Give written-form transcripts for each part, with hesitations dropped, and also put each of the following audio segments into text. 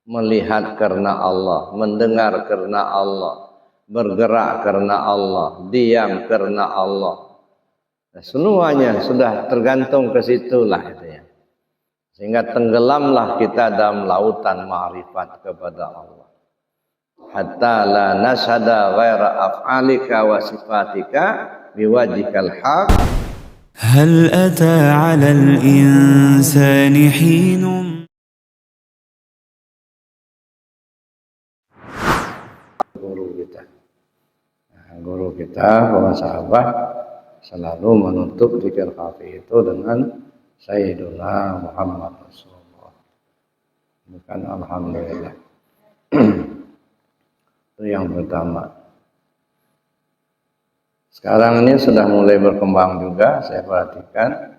melihat karena Allah, mendengar karena Allah, bergerak karena Allah, diam karena Allah. Nah, semuanya sudah tergantung ke situlah itu ya. Sehingga tenggelamlah kita dalam lautan ma'rifat kepada Allah. Hatta la nashada ghaira af'alika wa sifatika biwajhikal haq. هل أتى على الإنسان حين Guru kita, para sahabat selalu menutup zikir khafi itu dengan Sayyiduna Muhammad Rasulullah. Bukan alhamdulillah. Itu yang pertama. Sekarang ini sudah mulai berkembang juga, saya perhatikan.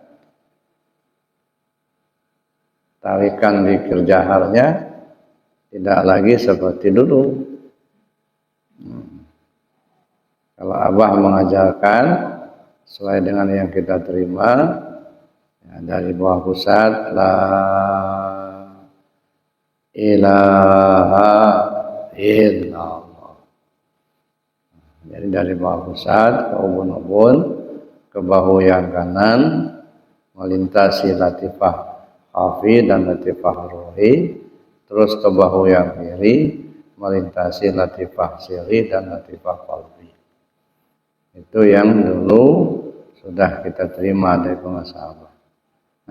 Tarikan zikir jaharnya tidak lagi seperti dulu. Kalau Abah mengajarkan sesuai dengan yang kita terima ya, dari bawah pusat, la ilaha illallah. Jadi dari bawah pusat ke ubun-ubun, ke bahu yang kanan, melintasi latifah khafi dan latifah ruhi, terus ke bahu yang kiri, melintasi latifah sirri dan latifah qalbi. Itu yang dulu sudah kita terima dari pengasahabah.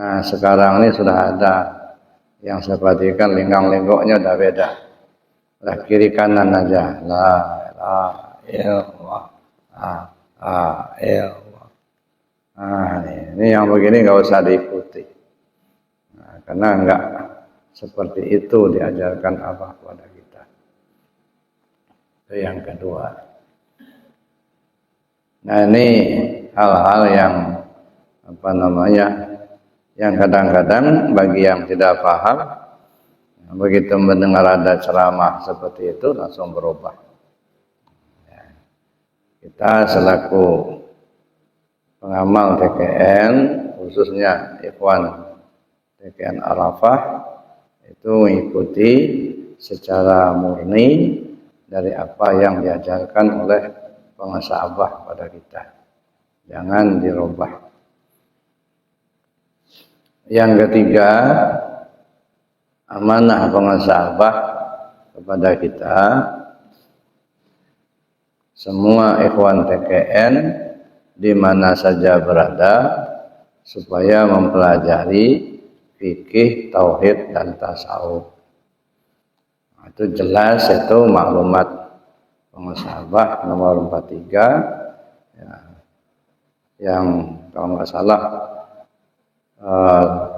Nah sekarang ini sudah ada yang saya perhatikan lingkang-lingkoknya udah beda. Lah kiri kanan aja. La ilaha illallah. Nah ini yang begini nggak usah diikuti. Nah, karena nggak seperti itu diajarkan Abah kepada kita. Itu yang kedua. Nah ini hal-hal yang yang kadang-kadang bagi yang tidak paham, begitu mendengar ada ceramah seperti itu langsung berubah. Ya. Kita selaku pengamal TKN, khususnya Ikhwan TKN Arafah, itu mengikuti secara murni dari apa yang diajarkan oleh pengasahabah pada kita. Jangan dirubah. Yang ketiga, amanah pengasahabah kepada kita, semua ikhwan TKN di mana saja berada, supaya mempelajari fikih, tauhid dan tasawuf. Nah, itu jelas, itu maklumat pengasahabah nomor 43 ya, yang kalau nggak salah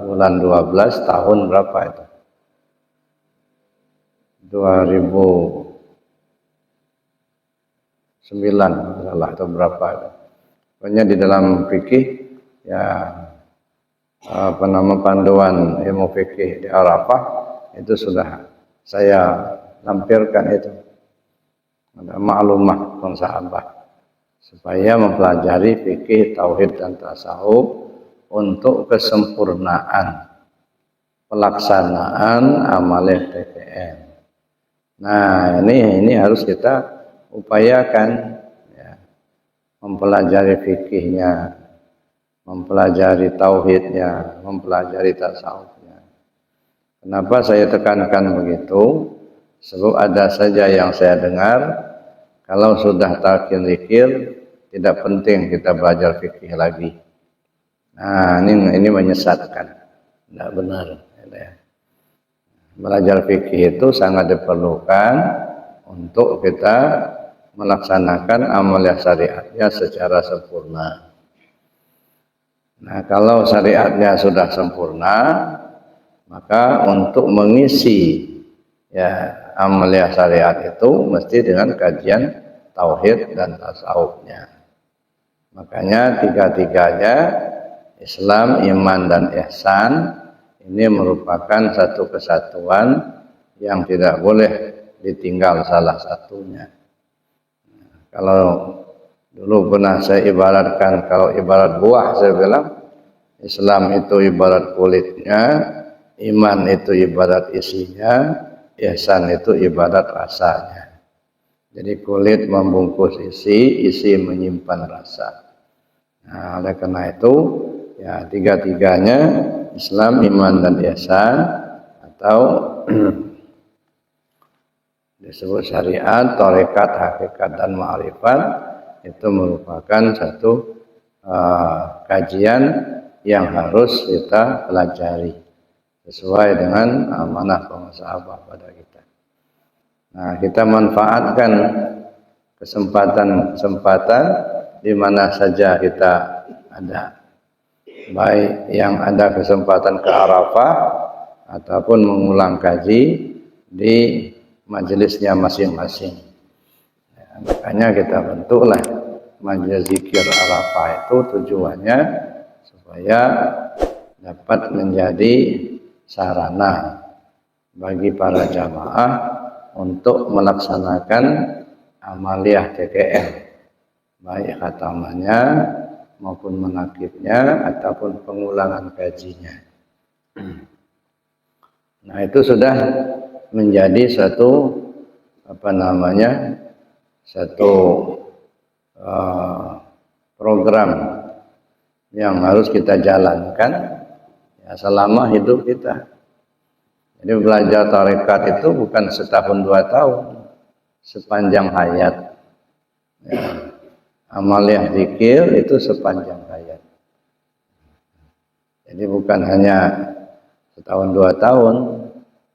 bulan 12 tahun berapa itu 2009 salah atau berapa itu. Pokoknya di dalam fikih ya panduan ilmu fikih di Arafah itu sudah saya lampirkan itu. Ada maklumah pensahabat supaya mempelajari fikih, tauhid dan tasawuf untuk kesempurnaan pelaksanaan amalan TKN. Nah, ini harus kita upayakan ya. Mempelajari fikihnya, mempelajari tauhidnya, mempelajari tasawufnya. Kenapa saya tekankan begitu? Sebab ada saja yang saya dengar, kalau sudah talqin zikir, tidak penting kita belajar fikih lagi. Nah, ini menyesatkan, tidak benar. Belajar fikih itu sangat diperlukan untuk kita melaksanakan amalia syariatnya secara sempurna. Nah, kalau syariatnya sudah sempurna, maka untuk mengisi ya amalia syariat itu mesti dengan kajian tauhid dan tasawufnya. Makanya tiga-tiganya Islam, iman dan ihsan ini merupakan satu kesatuan yang tidak boleh ditinggal salah satunya. Kalau dulu pernah saya ibaratkan, kalau ibarat buah saya bilang Islam itu ibarat kulitnya, iman itu ibarat isinya, ihsan itu ibarat rasanya. Jadi kulit membungkus isi, isi menyimpan rasa. Nah, oleh karena itu ya tiga-tiganya Islam, iman dan ihsan atau disebut syariat, tarekat, hakikat dan ma'rifat itu merupakan satu kajian yang harus kita pelajari sesuai dengan amanah pengusaha pada kita. Nah, kita manfaatkan kesempatan-kesempatan di mana saja kita ada. Baik yang ada kesempatan ke Arafah ataupun mengulang kaji di majelisnya masing-masing. Ya, makanya kita bentuklah majelis zikir Arafah itu tujuannya supaya dapat menjadi sarana bagi para jamaah untuk melaksanakan amaliyah TKM, baik khatamannya maupun menakibnya ataupun pengulangan kajinya. Nah, itu sudah menjadi satu satu program yang harus kita jalankan ya selama hidup kita. Jadi belajar tarekat itu bukan setahun 2 tahun, sepanjang hayat. Ya. Amaliyah zikir itu sepanjang hayat. Jadi bukan hanya setahun 2 tahun,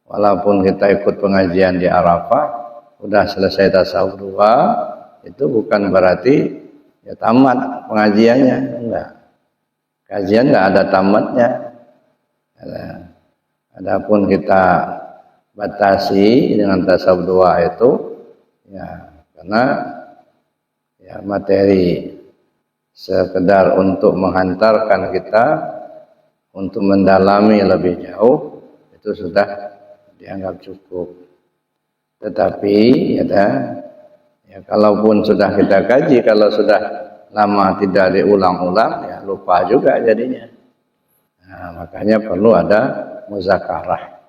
walaupun kita ikut pengajian di Arafah, udah selesai tasawuf 2, itu bukan berarti ya tamat pengajiannya, enggak. Kajian enggak ada tamatnya. Adapun kita batasi dengan tasawuf 2 itu ya karena ya materi sekedar untuk menghantarkan kita untuk mendalami lebih jauh itu sudah dianggap cukup. Tetapi ya kalaupun sudah kita kaji, kalau sudah lama tidak diulang-ulang ya lupa juga jadinya. Nah, makanya perlu ada muzakarah.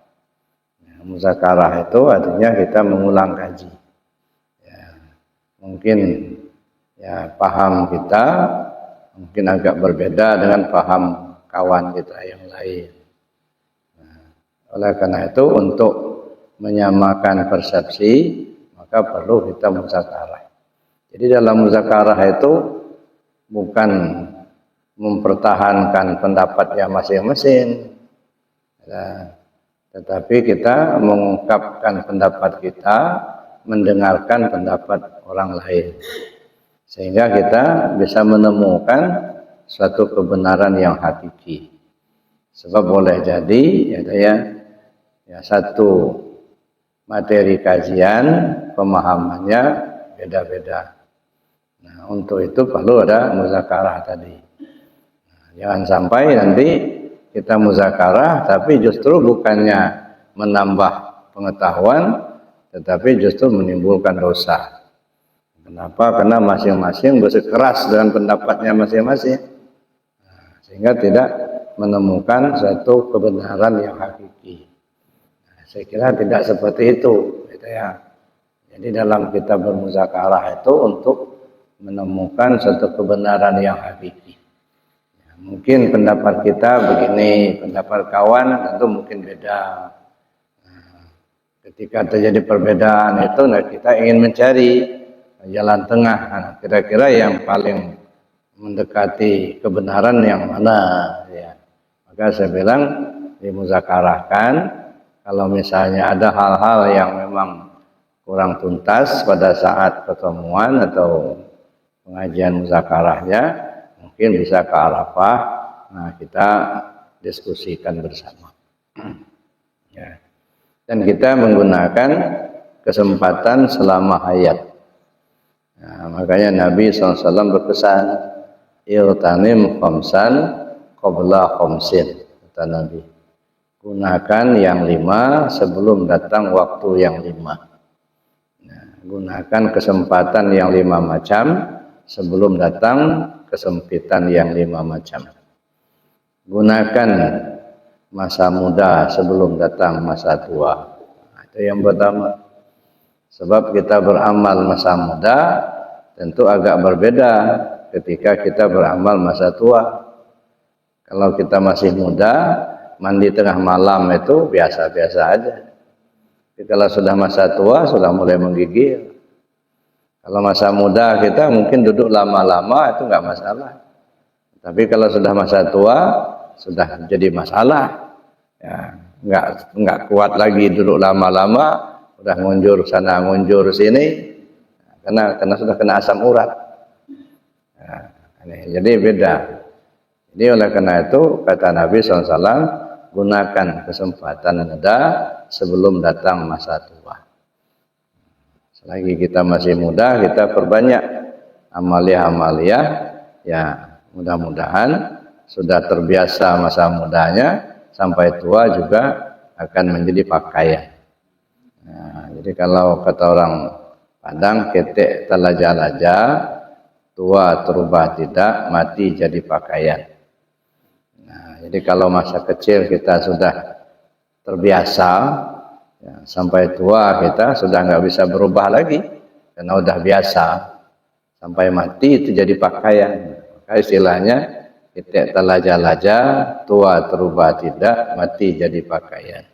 Ya, muzakarah itu artinya kita mengulang kaji. Ya, mungkin ya paham kita mungkin agak berbeda dengan paham kawan kita yang lain. Nah, oleh karena itu untuk menyamakan persepsi maka perlu kita muzakarah. Jadi dalam muzakarah itu bukan mempertahankan pendapatnya masing-masing, ya, tetapi kita mengungkapkan pendapat kita, mendengarkan pendapat orang lain. Sehingga kita bisa menemukan suatu kebenaran yang hakiki. Sebab boleh jadi ya satu materi kajian pemahamannya beda-beda. Nah, untuk itu perlu ada muzakarah tadi. Nah, jangan sampai nanti kita muzakarah tapi justru bukannya menambah pengetahuan tetapi justru menimbulkan dosa. Kenapa? Karena masing-masing bersikeras dengan pendapatnya masing-masing. Nah, sehingga tidak menemukan satu kebenaran yang hakiki. Nah, saya kira tidak seperti itu, gitu ya. Jadi dalam kita bermuzakarah itu untuk menemukan satu kebenaran yang hakiki. Ya, mungkin pendapat kita begini, pendapat kawan tentu mungkin beda. Nah, ketika terjadi perbedaan itu, nah kita ingin mencari jalan tengah. Nah, kira-kira yang paling mendekati kebenaran yang mana? Ya. Maka saya bilang dimuzakarahkan. Kalau misalnya ada hal-hal yang memang kurang tuntas pada saat pertemuan atau pengajian muzakarahnya, mungkin bisa ke Arafah. Nah, kita diskusikan bersama. Ya. Dan kita menggunakan kesempatan selama hayat. Nah, makanya Nabi SAW berpesan, "Iltanim khamsan qabla khamsin," kata Nabi. Gunakan yang 5 sebelum datang waktu yang 5. Nah, gunakan kesempatan yang 5 macam sebelum datang kesempitan yang 5 macam. Gunakan masa muda sebelum datang masa tua. Nah, Itu yang pertama. Sebab kita beramal masa muda tentu agak berbeda ketika kita beramal masa tua. Kalau kita masih muda, mandi tengah malam itu biasa-biasa aja. Tapi kalau sudah masa tua, sudah mulai menggigil. Kalau masa muda kita mungkin duduk lama-lama itu nggak masalah. Tapi kalau sudah masa tua, sudah jadi masalah. Ya, nggak kuat lagi duduk lama-lama, udah ngunjur sana ngunjur sini, karena sudah kena asam urat. Nah, jadi beda. Jadi oleh karena itu kata Nabi SAW, gunakan kesempatan muda sebelum datang masa tua. Selagi kita masih muda, kita perbanyak amalia-amalia, ya mudah-mudahan sudah terbiasa masa mudanya, sampai tua juga akan menjadi pakaian. Nah, jadi kalau kata orang Padang, ketek talaja-laja, tua terubah tidak, mati jadi pakaian. Nah, jadi kalau masa kecil kita sudah terbiasa, ya, sampai tua kita sudah nggak bisa berubah lagi, karena udah biasa. Sampai mati itu jadi pakaian. Maka istilahnya, ketek talaja-laja, tua terubah tidak, mati jadi pakaian.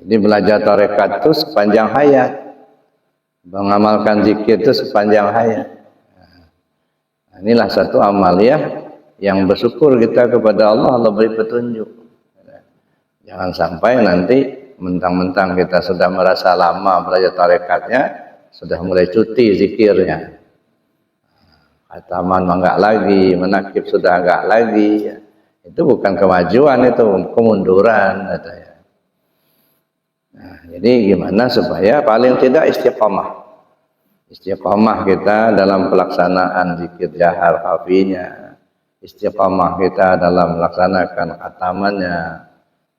Jadi belajar tarekat itu sepanjang hayat, mengamalkan zikir itu sepanjang hayat. Nah, inilah satu amaliyah yang bersyukur kita kepada Allah, Allah beri petunjuk. Jangan sampai nanti mentang-mentang kita sudah merasa lama belajar tarekatnya, sudah mulai cuti zikirnya. Khataman enggak lagi, menakib sudah enggak lagi. Itu bukan kemajuan, itu kemunduran katanya. Nah, jadi gimana supaya paling tidak istiqamah. Istiqamah kita dalam pelaksanaan zikir jahar khafinya. Istiqamah kita dalam melaksanakan khatamannya.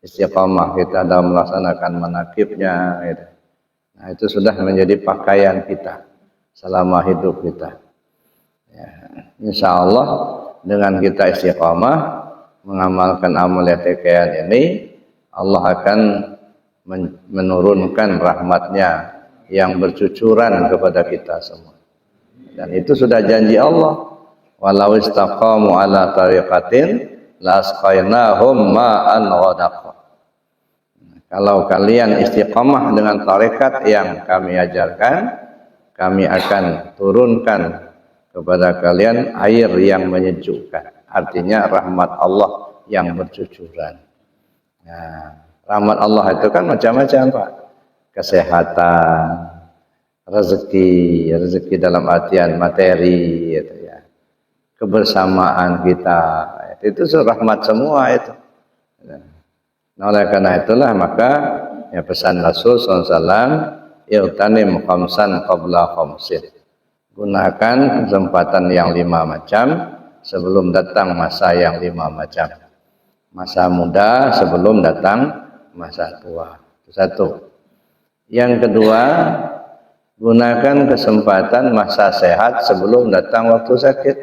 Istiqamah kita dalam melaksanakan manakibnya. Gitu. Nah, itu sudah menjadi pakaian kita selama hidup kita. Ya, insya Allah dengan kita istiqamah mengamalkan amalia pakaian ini, Allah akan menurunkan rahmatnya yang bercucuran kepada kita semua. Dan itu sudah janji Allah. Walau istaqamu ala tariqatin la asqainahum ma'an ghadaqa. Kalau kalian istiqamah dengan tarekat yang kami ajarkan, kami akan turunkan kepada kalian air yang menyejukkan. Artinya rahmat Allah yang bercucuran. Nah, rahmat Allah itu kan macam-macam, Pak. Kesehatan, rezeki dalam artian materi, gitu ya. Kebersamaan kita, itu rahmat semua itu. Nah, oleh karena itulah maka ya pesan Rasul SAW, "Irtanim khamsan qabla khamsin." Gunakan kesempatan yang 5 macam sebelum datang masa yang 5 macam. Masa muda sebelum datang masa tua. Itu satu. Yang kedua, gunakan kesempatan masa sehat sebelum datang waktu sakit.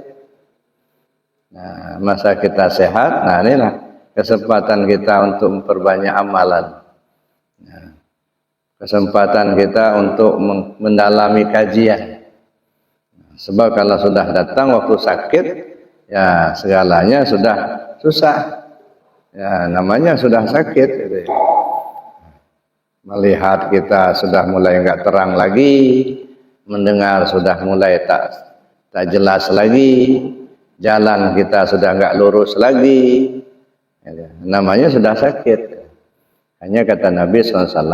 Nah, masa kita sehat, nah inilah kesempatan kita untuk memperbanyak amalan. Nah, kesempatan kita untuk mendalami kajian. Sebab kalau sudah datang waktu sakit, ya segalanya sudah susah. Ya, namanya sudah sakit. Gitu ya. Melihat kita sudah mulai enggak terang lagi, mendengar sudah mulai tak jelas lagi, jalan kita sudah enggak lurus lagi. Ya, namanya sudah sakit. Hanya kata Nabi SAW,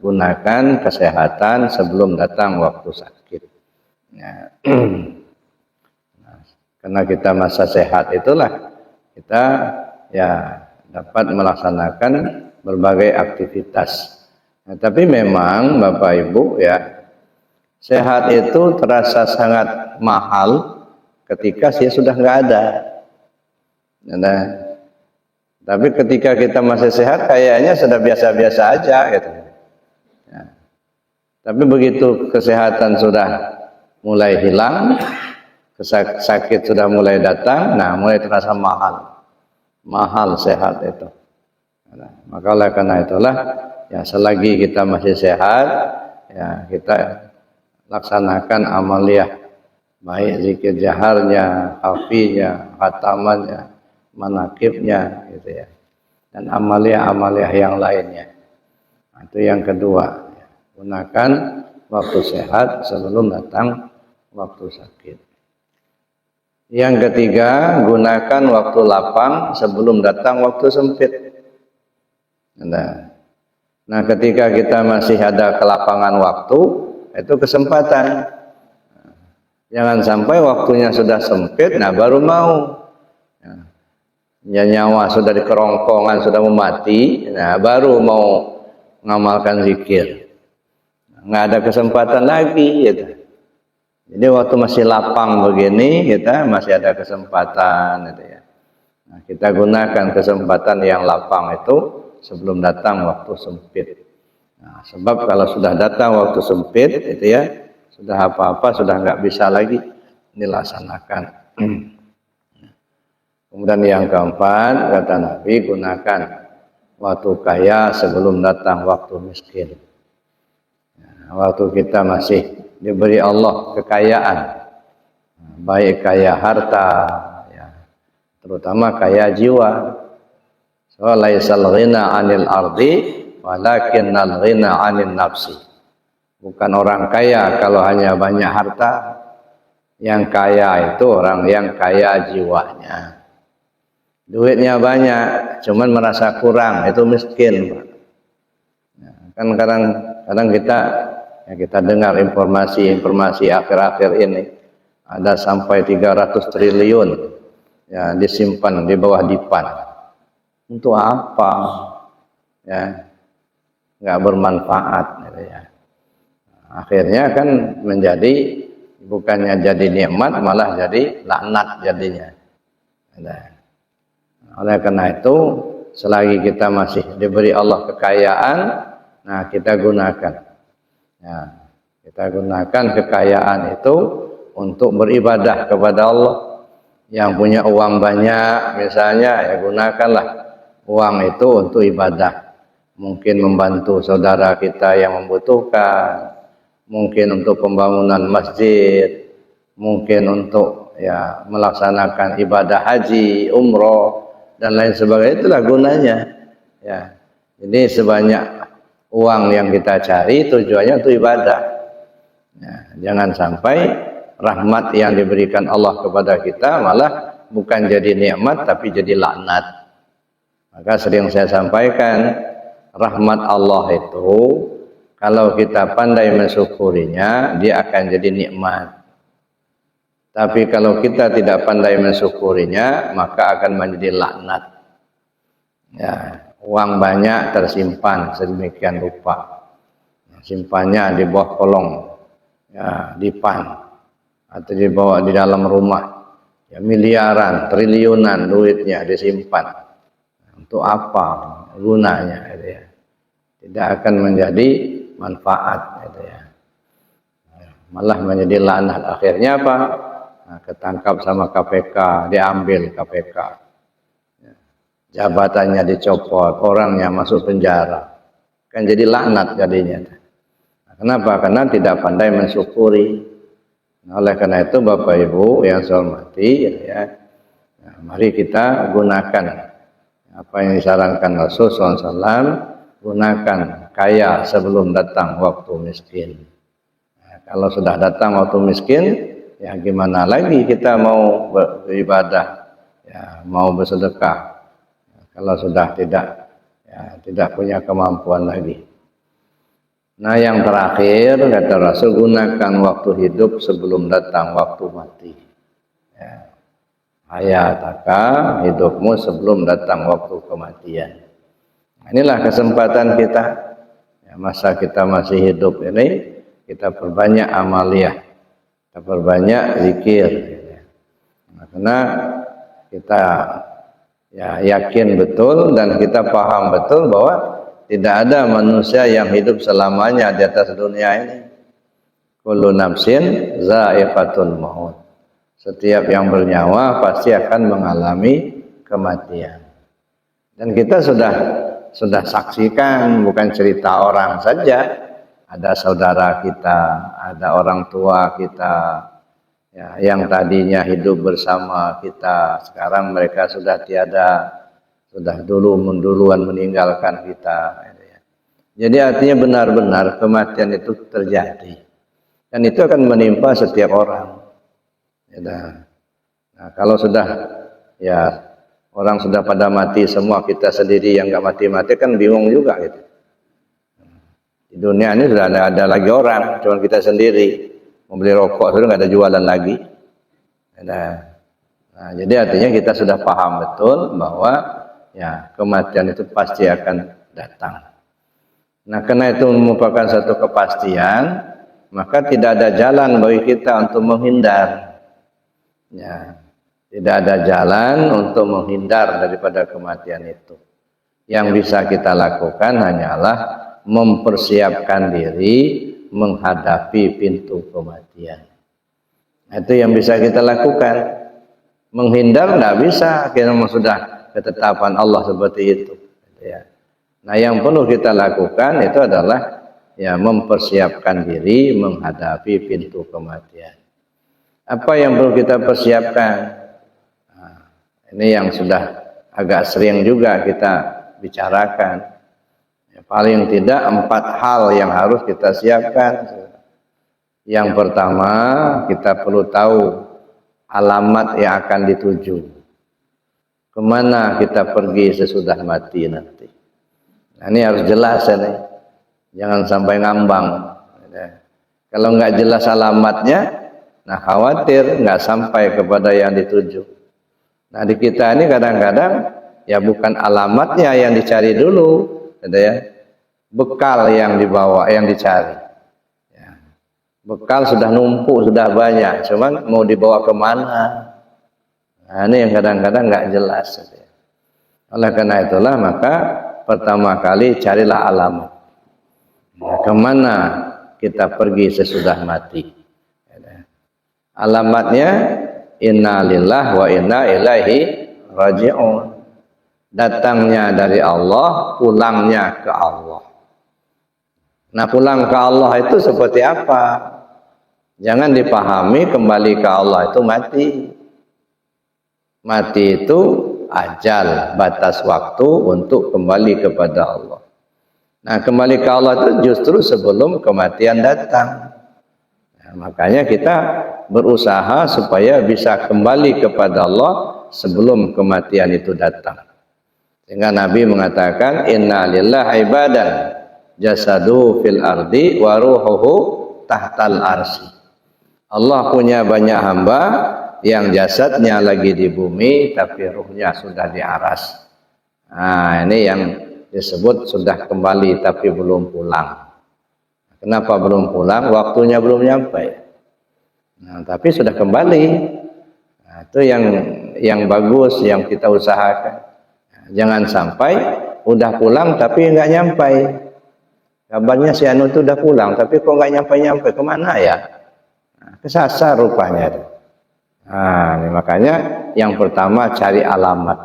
gunakan kesehatan sebelum datang waktu sakit. Ya. Nah, karena kita masa sehat itulah kita ya dapat melaksanakan berbagai aktivitas. Nah, tapi memang Bapak Ibu ya, sehat itu terasa sangat mahal ketika dia sudah nggak ada. Nah, tapi ketika kita masih sehat kayaknya sudah biasa-biasa aja gitu. Ya. Tapi begitu kesehatan sudah mulai hilang, sakit sudah mulai datang, nah mulai terasa mahal. Mahal sehat itu. Nah, maka oleh karena itulah ya selagi kita masih sehat ya kita laksanakan amaliyah baik zikir jaharnya, hafinya, khatamannya, manakibnya gitu ya. Dan amaliyah-amaliyah yang lainnya. Nah, itu yang kedua. Gunakan waktu sehat sebelum datang waktu sakit. Yang ketiga, gunakan waktu lapang sebelum datang waktu sempit. Nah, ketika kita masih ada kelapangan waktu, itu kesempatan. Jangan sampai waktunya sudah sempit, nah baru mau. Ya, nyawa sudah di kerongkongan, sudah mau mati, nah baru mau ngamalkan zikir. Nggak ada kesempatan lagi gitu. Jadi waktu masih lapang begini kita masih ada kesempatan gitu ya. Nah, kita gunakan kesempatan yang lapang itu sebelum datang waktu sempit. Nah, sebab kalau sudah datang waktu sempit itu ya sudah apa-apa sudah nggak bisa lagi dilaksanakan. Kemudian yang keempat kata Nabi, gunakan waktu kaya sebelum datang waktu miskin. Waktu kita masih diberi Allah kekayaan, baik kaya harta, ya, terutama kaya jiwa. So laisal ghina 'anil ardi, walakinnal ghina 'anin nafsi. Bukan orang kaya kalau hanya banyak harta, yang kaya itu orang yang kaya jiwanya. Duitnya banyak, cuman merasa kurang, itu miskin. Ya, kan kadang kita dengar informasi akhir-akhir ini ada sampai 300 triliun ya disimpan di bawah dipan. Untuk apa? Ya, nggak bermanfaat gitu ya. Akhirnya kan menjadi bukannya jadi nikmat malah jadi laknat jadinya. Nah, oleh karena itu selagi kita masih diberi Allah kekayaan, nah kita gunakan. Ya, kita gunakan kekayaan itu untuk beribadah kepada Allah. Yang punya uang banyak misalnya, ya gunakanlah uang itu untuk ibadah. Mungkin membantu saudara kita yang membutuhkan, mungkin untuk pembangunan masjid, mungkin untuk ya melaksanakan ibadah haji, umroh dan lain sebagainya. Itulah gunanya. Ya, jadi sebanyak uang yang kita cari tujuannya untuk ibadah. Ya, jangan sampai rahmat yang diberikan Allah kepada kita malah bukan jadi nikmat tapi jadi laknat. Maka sering saya sampaikan, rahmat Allah itu kalau kita pandai mensyukurinya, dia akan jadi nikmat. Tapi kalau kita tidak pandai mensyukurinya, maka akan menjadi laknat. Ya, uang banyak tersimpan sedemikian rupa. Simpannya di bawah kolong, ya, dipan, atau dibawa di dalam rumah. Ya, miliaran, triliunan duitnya disimpan. Untuk apa gunanya? Gitu ya. Tidak akan menjadi manfaat. Gitu ya. Malah menjadi laknat. Akhirnya apa? Nah, ketangkap sama KPK, diambil KPK. Jabatannya dicopot, orangnya masuk penjara. Kan jadi laknat jadinya. Nah, kenapa? Karena tidak pandai mensyukuri. Nah, oleh karena itu Bapak Ibu yang saya hormati, ya, nah, mari kita gunakan apa yang disarankan Rasulullah SAW, gunakan kaya sebelum datang waktu miskin. Nah, kalau sudah datang waktu miskin, ya gimana lagi kita mau beribadah, ya, mau bersedekah. Kalau sudah tidak punya kemampuan lagi. Nah, yang terakhir kata Rasul, gunakan waktu hidup sebelum datang waktu mati. Ya. Hayataka, hidupmu sebelum datang waktu kematian. Nah, inilah kesempatan kita. Ya, masa kita masih hidup ini, kita perbanyak amaliyah, kita perbanyak zikir. Nah, karena kita ya yakin betul dan kita paham betul bahwa tidak ada manusia yang hidup selamanya di atas dunia ini. Kullu nafsin za'iqatul maut. Setiap yang bernyawa pasti akan mengalami kematian. Dan kita sudah sudah saksikan, bukan cerita orang saja. Ada saudara kita, ada orang tua kita, ya, yang tadinya hidup bersama kita, sekarang mereka sudah tiada, sudah duluan meninggalkan kita. Jadi artinya benar-benar kematian itu terjadi, dan itu akan menimpa setiap orang. Nah, kalau sudah ya orang sudah pada mati semua, kita sendiri yang nggak mati-mati kan bingung juga gitu. Di dunia ini sudah ada lagi orang, cuma kita sendiri. Mau beli rokok sudah nggak ada jualan lagi. Nah, jadi artinya kita sudah paham betul bahwa ya kematian itu pasti akan datang. Nah, karena itu merupakan satu kepastian, maka tidak ada jalan bagi kita untuk menghindar. Ya, tidak ada jalan untuk menghindar daripada kematian itu. Yang bisa kita lakukan hanyalah mempersiapkan diri menghadapi pintu kematian. Itu yang bisa kita lakukan. Menghindar tidak bisa, karena sudah ketetapan Allah seperti itu. Nah, yang perlu kita lakukan itu adalah ya mempersiapkan diri menghadapi pintu kematian. Apa yang perlu kita persiapkan? Nah, ini yang sudah agak sering juga kita bicarakan. Paling tidak 4 hal yang harus kita siapkan. Yang pertama, kita perlu tahu alamat yang akan dituju. Kemana kita pergi sesudah mati nanti. Nah, ini harus jelas ini. Jangan sampai ngambang. Kalau nggak jelas alamatnya, nah khawatir nggak sampai kepada yang dituju. Nah, di kita ini kadang-kadang ya bukan alamatnya yang dicari dulu, ya. Bekal yang dibawa, yang dicari. Ya. Bekal sudah numpuk, sudah banyak, cuman mau dibawa kemana? Nah, ini yang kadang-kadang nggak jelas. Ya. Oleh karena itulah maka pertama kali carilah alamat. Nah, kemana kita pergi sesudah mati? Ya. Alamatnya inna lillahi wa inna ilaihi raji'un. Datangnya dari Allah, pulangnya ke Allah. Nah, pulang ke Allah itu seperti apa? Jangan dipahami kembali ke Allah itu mati. Mati itu ajal, batas waktu untuk kembali kepada Allah. Nah, kembali ke Allah itu justru sebelum kematian datang. Nah, makanya kita berusaha supaya bisa kembali kepada Allah sebelum kematian itu datang. Sehingga Nabi mengatakan inna lillahi ibadan jasadu fil ardi wa ruhuhu tahtal arsy. Allah punya banyak hamba yang jasadnya lagi di bumi tapi ruhnya sudah di aras. Nah, ini yang disebut sudah kembali tapi belum pulang. Kenapa belum pulang? Waktunya belum nyampe. Nah, tapi sudah kembali. Nah, itu yang bagus yang kita usahakan. Jangan sampai udah pulang tapi nggak nyampai. Kabarnya si Anu itu udah pulang tapi kok nggak nyampe-nyampe, kemana ya? Nah, kesasar rupanya. Nah, ini makanya yang pertama cari alamat.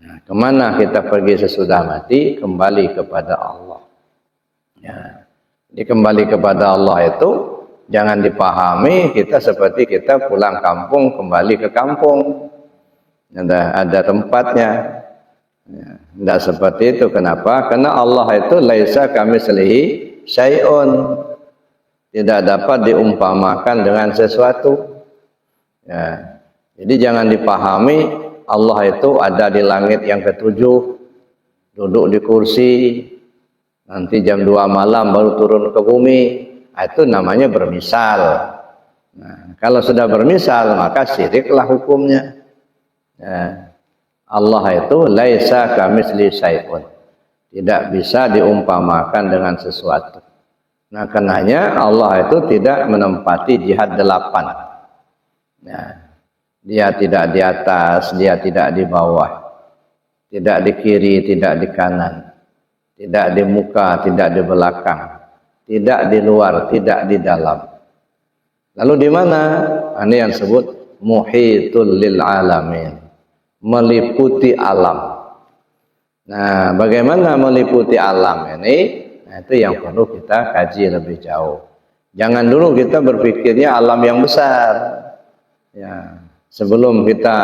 Nah, kemana kita pergi sesudah mati? Kembali kepada Allah. Ya. Jadi kembali kepada Allah itu jangan dipahami kita seperti kita pulang kampung kembali ke kampung. Ada tempatnya. Ya, tidak seperti itu. Kenapa? Karena Allah itu laisa kamitslihi syai'un, tidak dapat diumpamakan dengan sesuatu. Ya, jadi jangan dipahami Allah itu ada di langit yang ketujuh, duduk di kursi, nanti jam 2 malam baru turun ke bumi. Itu namanya bermisal. Nah, kalau sudah bermisal maka syiriklah hukumnya. Ya. Allah itu laisa kamitsli syai'un, tidak bisa diumpamakan dengan sesuatu. Nah, karenanya Allah itu tidak menempati jihad 8. Nah, dia tidak di atas, dia tidak di bawah, tidak di kiri, tidak di kanan, tidak di muka, tidak di belakang, tidak di luar, tidak di dalam. Lalu di mana? Ini yang disebut muhitul lil alamin, meliputi alam. Nah, bagaimana meliputi alam ini? Nah, itu yang perlu kita kaji lebih jauh. Jangan dulu kita berpikirnya alam yang besar. Ya, sebelum kita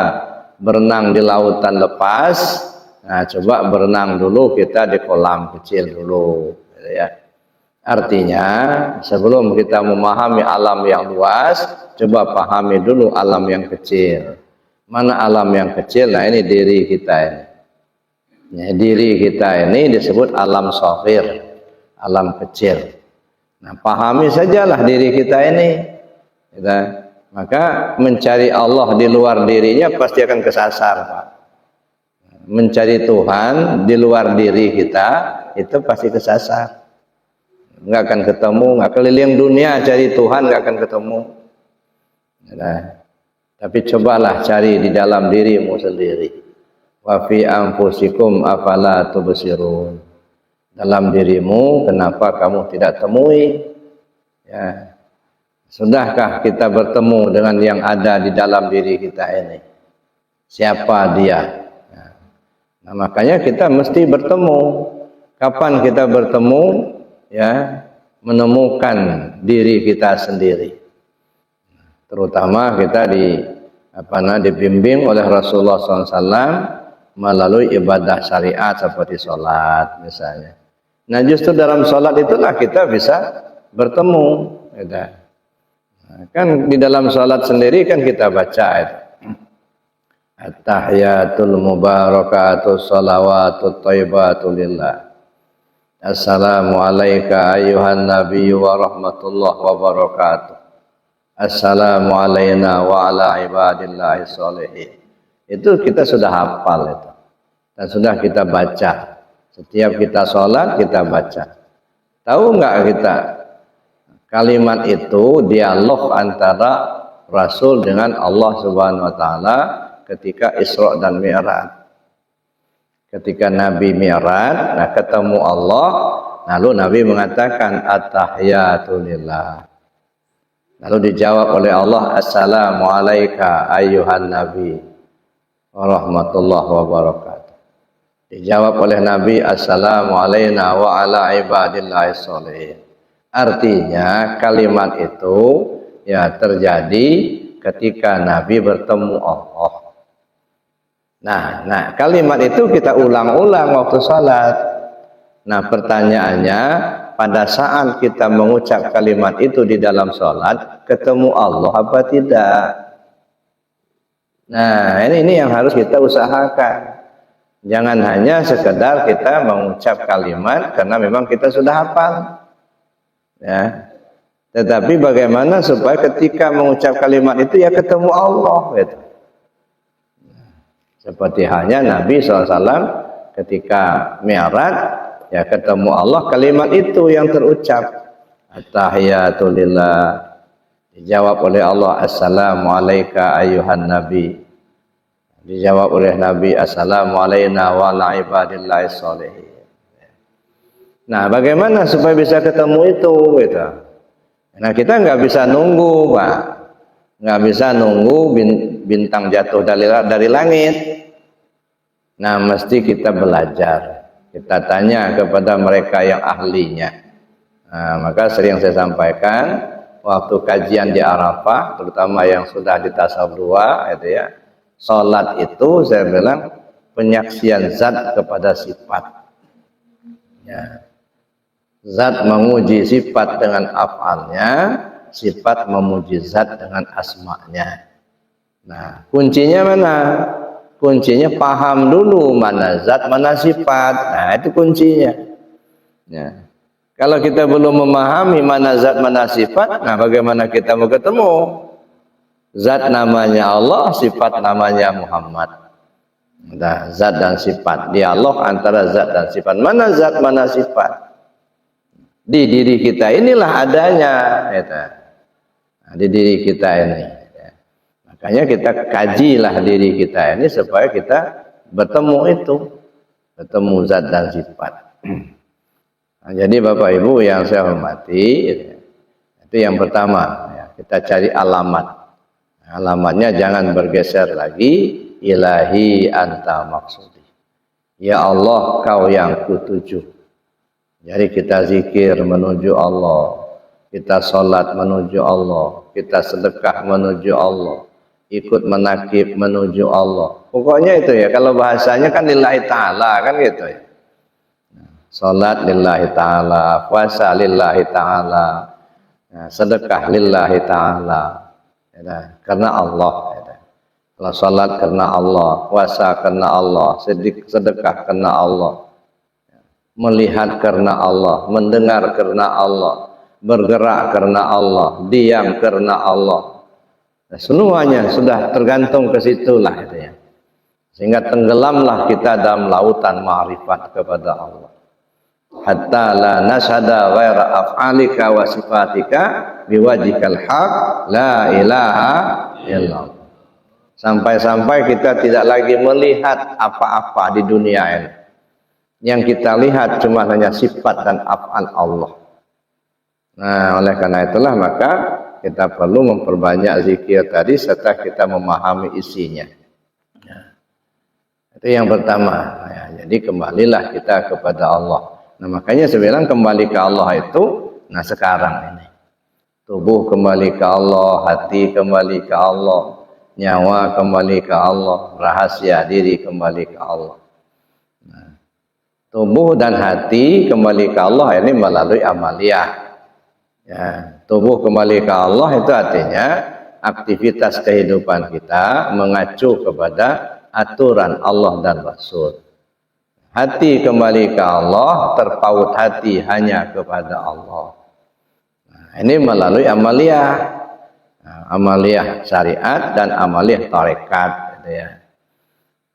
berenang di lautan lepas, nah coba berenang dulu kita di kolam kecil dulu, gitu ya. Artinya sebelum kita memahami alam yang luas, coba pahami dulu alam yang kecil. Mana alam yang kecil? Nah ini diri kita ini. Ya, diri kita ini disebut alam shafir, alam kecil. Nah pahami sajalah diri kita ini. Maka mencari Allah di luar dirinya pasti akan kesasar, Pak. Mencari Tuhan di luar diri kita itu pasti kesasar. Nggak akan ketemu, nggak keliling dunia cari Tuhan nggak akan ketemu. Nah, tapi cobalah cari di dalam dirimu sendiri. Wa fi anfusikum afala tubsirun. Dalam dirimu kenapa kamu tidak temui? Ya. Sudahkah kita bertemu dengan yang ada di dalam diri kita ini? Siapa dia? Nah, makanya kita mesti bertemu. Kapan kita bertemu? Ya, menemukan diri kita sendiri. Terutama kita dibimbing oleh Rasulullah SAW melalui ibadah syariat seperti sholat misalnya. Nah justru dalam sholat itulah kita bisa bertemu. Nah, kan di dalam sholat sendiri kan kita baca itu. At-tahiyatul mubarakatus salawatut thayyibatu lillah. Assalamu alayka ayyuhan nabiyyu wa rahmatullahi wa barakatuh. Assalamu alayna wa ala ibadillahi sholihin. Itu kita sudah hafal itu. Dan sudah kita baca. Setiap kita sholat kita baca. Tahu nggak kita? Kalimat itu dialog antara Rasul dengan Allah Subhanahu wa taala ketika Isra dan Mi'raj. Ketika Nabi Mi'raj, nah ketemu Allah, lalu Nabi mengatakan at-tahiyatu lillah. Lalu dijawab oleh Allah, assalamu alayka ayyuhan nabi wa rahmatullahi wa barakatuh. Dijawab oleh Nabi, assalamu alayna wa ala ibadillahi sholihin. Artinya kalimat itu ya terjadi ketika Nabi bertemu Allah. Nah, kalimat itu kita ulang-ulang waktu salat. Nah, pertanyaannya, pada saat kita mengucap kalimat itu di dalam salat, ketemu Allah apa tidak? Nah, ini yang harus kita usahakan. Jangan hanya sekedar kita mengucap kalimat karena memang kita sudah hafal. Ya. Tetapi bagaimana supaya ketika mengucap kalimat itu ya ketemu Allah gitu. Seperti halnya Nabi SAW ketika Mi'raj ya ketemu Allah, kalimat itu yang terucap. At-tahiyatu lillah. Dijawab oleh Allah, assalamu alayka ayyuhan nabi. Dijawab oleh Nabi, assalamu alayna wa ala ibadillahi sholihin. Nah, bagaimana supaya bisa ketemu itu gitu. Nah, kita nggak bisa nunggu, Pak. Nggak bisa nunggu bintang jatuh dari langit. Nah, mesti kita belajar. Kita tanya kepada mereka yang ahlinya. Nah, maka sering saya sampaikan waktu kajian di Arafah, terutama yang sudah di tasawuf 2, itu ya. Salat itu saya bilang penyaksian zat kepada sifat. Ya. Zat menguji sifat dengan af'alnya, sifat memuji zat dengan asma'nya. Nah, kuncinya mana? Kuncinya paham dulu mana zat, mana sifat. Nah, itu kuncinya. Ya. Kalau kita belum memahami mana zat, mana sifat, nah bagaimana kita mau ketemu? Zat namanya Allah, sifat namanya Muhammad. Nah, zat dan sifat, dialog antara zat dan sifat. Mana zat, mana sifat? Di diri kita inilah adanya. Nah, di diri kita ini. Makanya kita kajilah diri kita ini supaya kita bertemu itu. Bertemu zat dan sifat. Nah, jadi Bapak Ibu yang saya hormati, itu yang pertama. Ya, kita cari alamat. Alamatnya jangan bergeser lagi, ilahi anta maksudi. Ya Allah, Kau yang kutuju. Jadi kita zikir menuju Allah, kita sholat menuju Allah, kita sedekah menuju Allah, ikut menakib menuju Allah. Pokoknya itu ya, kalau bahasanya kan lillahi ta'ala, kan gitu ya. Sholat lillahi ta'ala, puasa lillahi ta'ala, sedekah lillahi ta'ala, ya, karena Allah. Ya. Kalau sholat karena Allah, puasa karena Allah, sedekah karena Allah, melihat karena Allah, mendengar karena Allah, bergerak karena Allah, diam karena Allah. Nah, semuanya sudah tergantung ke situlah itu ya. Sehingga tenggelamlah kita dalam lautan ma'rifat kepada Allah. Hatta la nashhada ghaira af'alika wa sifatika biwajhikal haq la ilaha illallah. Sampai-sampai kita tidak lagi melihat apa-apa di dunia ini. Yang kita lihat cuma hanya sifat dan af'al Allah. Nah, oleh karena itulah maka kita perlu memperbanyak zikir tadi serta kita memahami isinya. Ya. Itu yang pertama. Ya, jadi kembalilah kita kepada Allah. Nah, makanya saya bilang kembali ke Allah itu, nah sekarang ini. Tubuh kembali ke Allah, hati kembali ke Allah, nyawa kembali ke Allah, rahasia diri kembali ke Allah. Nah, tubuh dan hati kembali ke Allah ini melalui amaliyah. Ya, tubuh kembali ke Allah itu artinya aktivitas kehidupan kita mengacu kepada aturan Allah dan Rasul. Hati kembali ke Allah, terpaut hati hanya kepada Allah. Nah, ini melalui amaliyah. Nah, amaliyah syariat dan amaliyah tarekat. Gitu ya.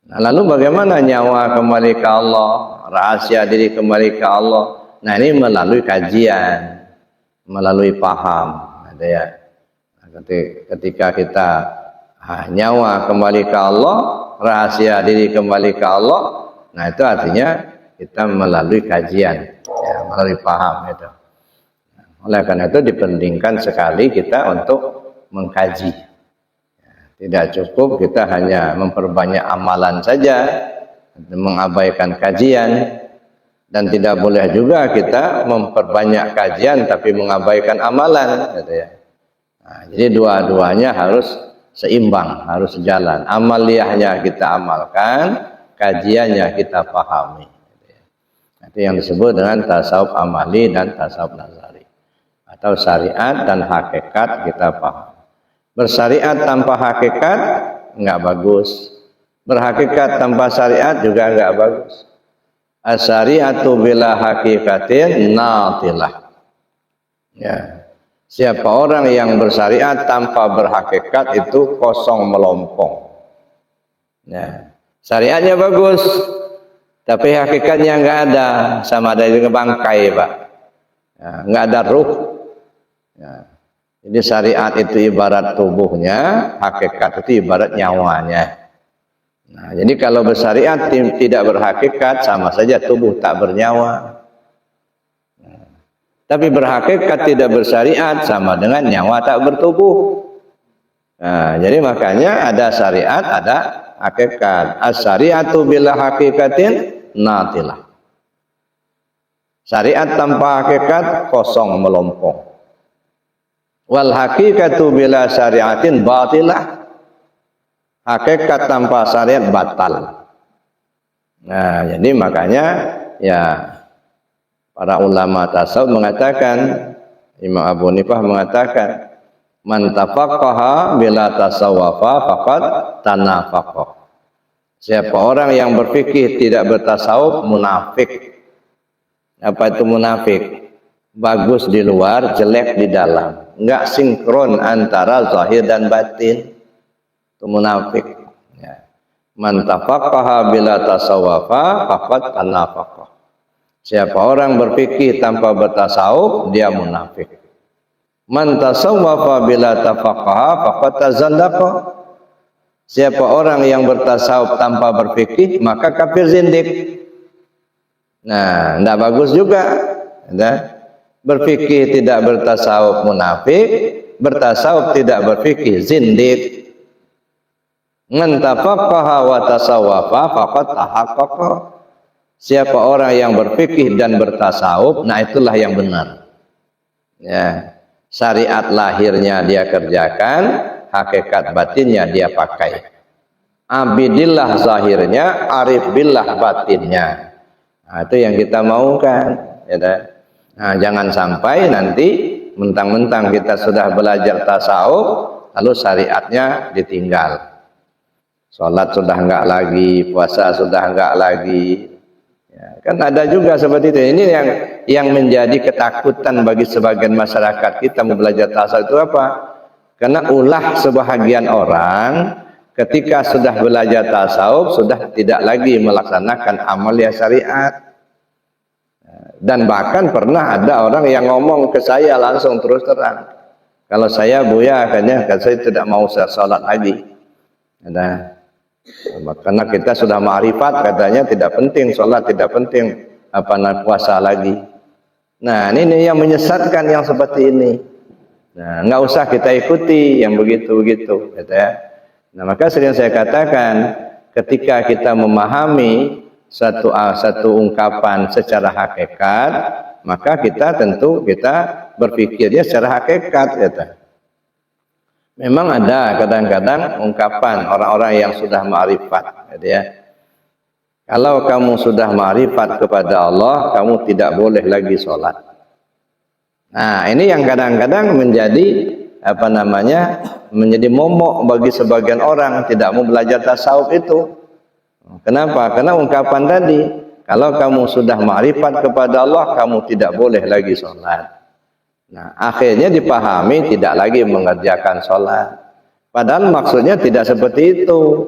Nah, lalu bagaimana nyawa kembali ke Allah, rahasia diri kembali ke Allah? Nah, ini melalui kajian, melalui paham. Gitu ya. Nah, ketika kita nyawa kembali ke Allah, rahasia diri kembali ke Allah, nah itu artinya kita melalui kajian, ya, melalui paham itu. Oleh karena itu dipentingkan sekali kita untuk mengkaji. Ya, tidak cukup kita hanya memperbanyak amalan saja, mengabaikan kajian, dan tidak boleh juga kita memperbanyak kajian tapi mengabaikan amalan. Gitu ya. Nah, jadi dua-duanya harus seimbang, harus sejalan. Amaliyahnya kita amalkan, kajiannya kita pahami. Itu yang disebut dengan tasawuf amali dan tasawuf nazari. Atau syariat dan hakikat kita paham. Bersyariat tanpa hakikat enggak bagus. Berhakikat tanpa syariat juga enggak bagus. Asyariatu bila hakikatin natilah. Ya. Siapa orang yang bersyariat tanpa berhakikat itu kosong melompong. Ya. Syariatnya bagus, tapi hakikatnya enggak ada, sama ada dengan bangkai, Pak. Ya, enggak ada ruh. Ya. Jadi syariat itu ibarat tubuhnya, hakikat itu ibarat nyawanya. Nah, jadi kalau bersyariat tidak berhakikat, sama saja tubuh tak bernyawa. Nah, tapi berhakikat tidak bersyariat, sama dengan nyawa tak bertubuh. Nah, jadi makanya ada syariat, ada hakikat. As-syari'atu bila hakikatin natilah. Syariat tanpa hakikat kosong melompong. Wal hakikatu bila syariatin batilah. Hakikat tanpa syariat batal. Nah, jadi makanya ya para ulama tasawuf mengatakan, Imam Abu Hanifah mengatakan, man tafaqqaha bila tasawwafa faqad tanafaqah. Siapa orang yang berfikih tidak bertasawuf munafik. Apa itu munafik? Bagus di luar, jelek di dalam. Enggak sinkron antara zahir dan batin. Itu munafik. Ya. Man tafaqqaha bila tasawwafa faqad tanafaqah. Siapa orang berfikih tanpa bertasawuf, dia munafik. Man tasawwafa bila tafaqqaha faqad tazandaqa. Siapa orang yang bertasawuf tanpa berfikih, maka kafir zindik. Nah, tidak bagus juga. Berfikih tidak bertasawuf munafik, bertasawuf tidak berfikih zindik. Man tafaqqaha wa tasawwafa faqad tahaqqaqa. Siapa orang yang berfikih dan bertasawuf, nah itulah yang benar. Ya, syariat lahirnya dia kerjakan, hakikat batinnya dia pakai. Abidillah zahirnya, arif billah batinnya. Nah, itu yang kita maukan. Ya, nah, jangan sampai nanti mentang-mentang kita sudah belajar tasawuf, lalu syariatnya ditinggal. Sholat sudah enggak lagi, puasa sudah enggak lagi. Ya, kan ada juga seperti itu. Ini yang menjadi ketakutan bagi sebagian masyarakat kita mau belajar tasawuf itu apa? Karena ulah sebahagian orang ketika sudah belajar tasawuf sudah tidak lagi melaksanakan amalia syariat. Dan bahkan pernah ada orang yang ngomong ke saya langsung terus terang, kalau saya Buya katanya saya tidak mau sholat lagi. Karena kita sudah ma'rifat katanya tidak penting sholat, tidak penting puasa lagi. Nah ini yang menyesatkan yang seperti ini. Nah nggak usah kita ikuti yang begitu-begitu, gitu ya. Nah maka sering saya katakan ketika kita memahami satu ungkapan secara hakikat, maka kita tentu berpikirnya secara hakikat, gitu. Memang ada kadang-kadang ungkapan orang-orang yang sudah ma'rifat, gitu ya. Kalau kamu sudah ma'rifat kepada Allah, kamu tidak boleh lagi sholat. Nah, ini yang kadang-kadang menjadi menjadi momok bagi sebagian orang tidak mau belajar tasawuf itu. Kenapa? Karena ungkapan tadi, kalau kamu sudah ma'rifat kepada Allah, kamu tidak boleh lagi sholat. Nah, akhirnya dipahami tidak lagi mengerjakan sholat. Padahal maksudnya tidak seperti itu.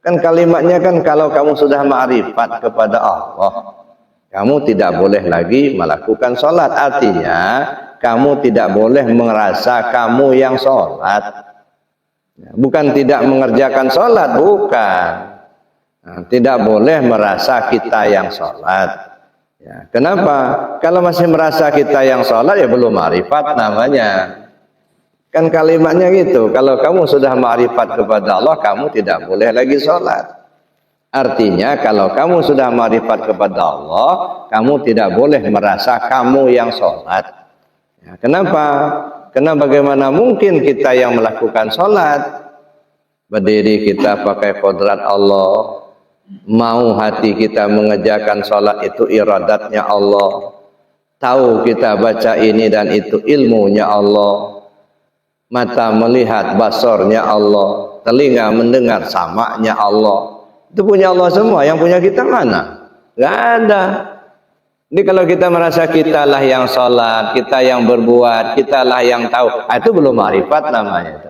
Kan kalimatnya kan kalau kamu sudah ma'rifat kepada Allah, kamu tidak boleh lagi melakukan sholat. Artinya, kamu tidak boleh merasa kamu yang sholat. Bukan tidak mengerjakan sholat, bukan. Nah, tidak boleh merasa kita yang sholat. Ya, kenapa? Kalau masih merasa kita yang sholat ya belum ma'rifat namanya. Kan kalimatnya gitu. Kalau kamu sudah ma'rifat kepada Allah, kamu tidak boleh lagi sholat. Artinya kalau kamu sudah ma'rifat kepada Allah, kamu tidak boleh merasa kamu yang sholat. Ya, kenapa? Karena bagaimana mungkin kita yang melakukan sholat, berdiri kita pakai kodrat Allah, mau hati kita mengerjakan sholat itu iradatnya Allah, tahu kita baca ini dan itu ilmunya Allah, mata melihat basornya Allah, telinga mendengar samanya Allah. Itu punya Allah semua. Yang punya kita mana? Gak ada. Jadi kalau kita merasa kitalah yang sholat, kita yang berbuat, kitalah yang tahu, itu belum ma'rifat namanya itu.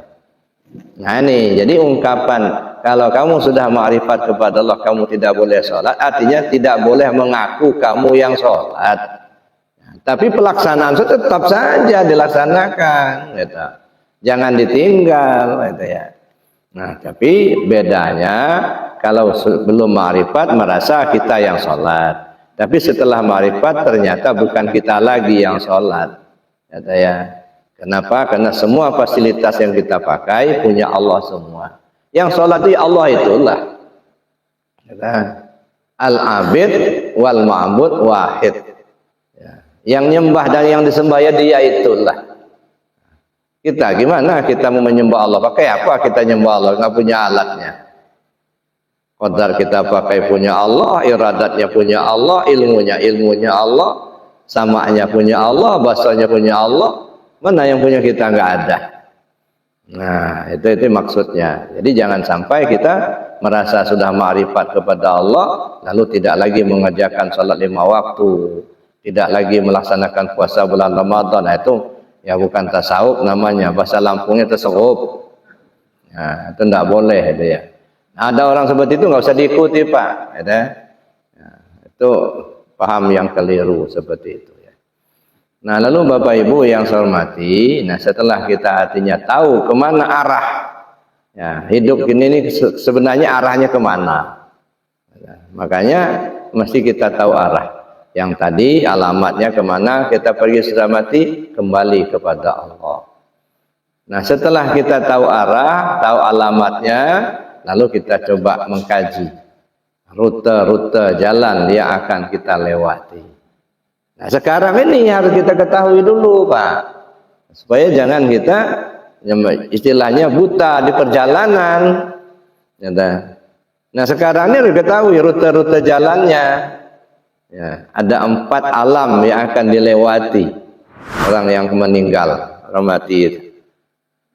Nah ini, jadi ungkapan kalau kamu sudah ma'rifat kepada Allah, kamu tidak boleh sholat, artinya tidak boleh mengaku kamu yang sholat. Nah, tapi pelaksanaan itu tetap saja dilaksanakan, gitu. Jangan ditinggal, gitu ya. Nah, tapi bedanya kalau belum ma'rifat merasa kita yang sholat, tapi setelah ma'rifat ternyata bukan kita lagi yang sholat, gitu ya. Kenapa? Karena semua fasilitas yang kita pakai punya Allah semua. Yang sholat itu Allah itulah. Al-abid wal ma'bud wahid. Yang nyembah dan yang disembah dia itulah. Kita gimana kita mau menyembah Allah? Pakai apa kita nyembah Allah? Nggak punya alatnya. Qadar kita pakai punya Allah, iradatnya punya Allah, ilmunya Allah, samanya punya Allah, basarnya punya Allah. Mana yang punya kita? Nggak ada. Nah itu maksudnya. Jadi jangan sampai kita merasa sudah ma'rifat kepada Allah lalu tidak lagi mengerjakan salat 5 waktu, tidak lagi melaksanakan puasa bulan Ramadan. Nah itu ya bukan tasawuf namanya, bahasa Lampungnya tasawuf. Nah itu tidak boleh itu ya. Nah, ada orang seperti itu nggak usah diikuti Pak. Nah, itu paham yang keliru seperti itu. Nah lalu Bapak Ibu yang saya hormati, nah setelah kita artinya tahu kemana arah ya, hidup ini sebenarnya arahnya kemana, nah, makanya mesti kita tahu arah. Yang tadi alamatnya kemana, kita pergi sudah mati kembali kepada Allah. Nah setelah kita tahu arah, tahu alamatnya, lalu kita coba mengkaji. rute-rute jalan yang akan kita lewati. Nah, sekarang ini harus kita ketahui dulu, Pak, supaya jangan kita istilahnya buta di perjalanan. Nah, sekarang ini harus ketahui rute-rute jalannya. Ya, ada 4 alam yang akan dilewati orang yang meninggal mati.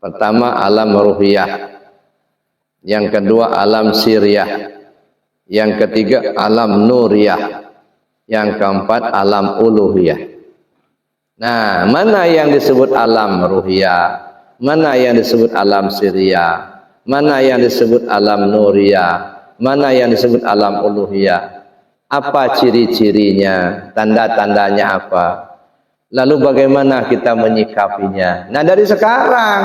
Pertama alam ruhiyah, yang kedua alam siriyah, yang ketiga alam nuriyah, yang keempat alam uluhiyah. Nah, mana yang disebut alam ruhiyah, mana yang disebut alam siriyah, mana yang disebut alam nuriyah, mana yang disebut alam uluhiyah, apa ciri-cirinya, tanda-tandanya apa, lalu bagaimana kita menyikapinya. Nah, dari sekarang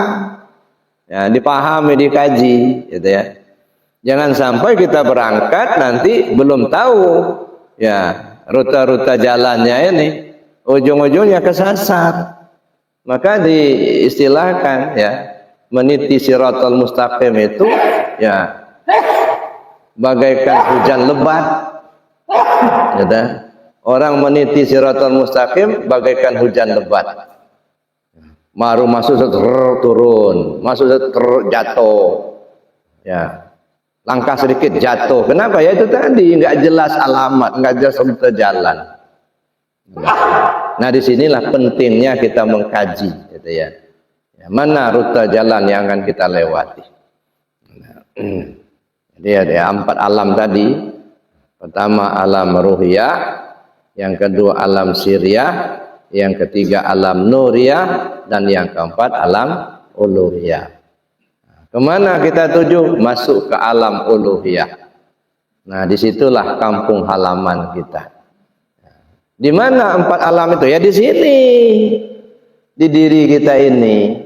ya, dipahami, dikaji, gitu ya. Jangan sampai kita berangkat nanti belum tahu ya rute-rute jalannya ini, ujung-ujungnya kesasar. Maka diistilahkan ya, meniti siratal mustaqim itu ya bagaikan hujan lebat. Gitu. Orang meniti siratal mustaqim bagaikan hujan lebat. Baru masuk turun, masuk jatuh. Ya. Langkah sedikit jatuh. Kenapa? Ya itu tadi nggak jelas alamat, nggak jelas rute jalan. Nah, disinilah pentingnya kita mengkaji, gitu ya. Mana rute jalan yang akan kita lewati. Jadi ada 4 alam tadi. Pertama alam ruhiyah, yang kedua alam siriyah, yang ketiga alam nuriyah, dan yang keempat alam uluhiyah. Kemana kita tuju? Masuk ke alam uluhiyah. Nah, disitulah kampung halaman kita. Di mana 4 alam itu? Ya di sini, di diri kita ini.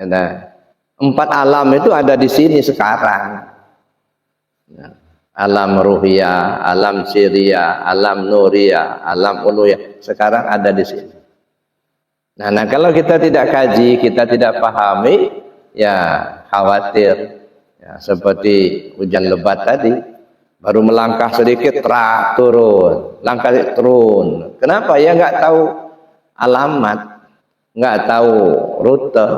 Nah, 4 alam itu ada di sini sekarang. Nah, alam ruhiyah, alam siriyah, alam nuriyah, alam uluhiyah sekarang ada di sini. Nah, kalau kita tidak kaji, kita tidak pahami, ya khawatir ya, seperti hujan lebat tadi, baru melangkah sedikit turun, langkah turun. Kenapa? Ya nggak tahu alamat, nggak tahu rute,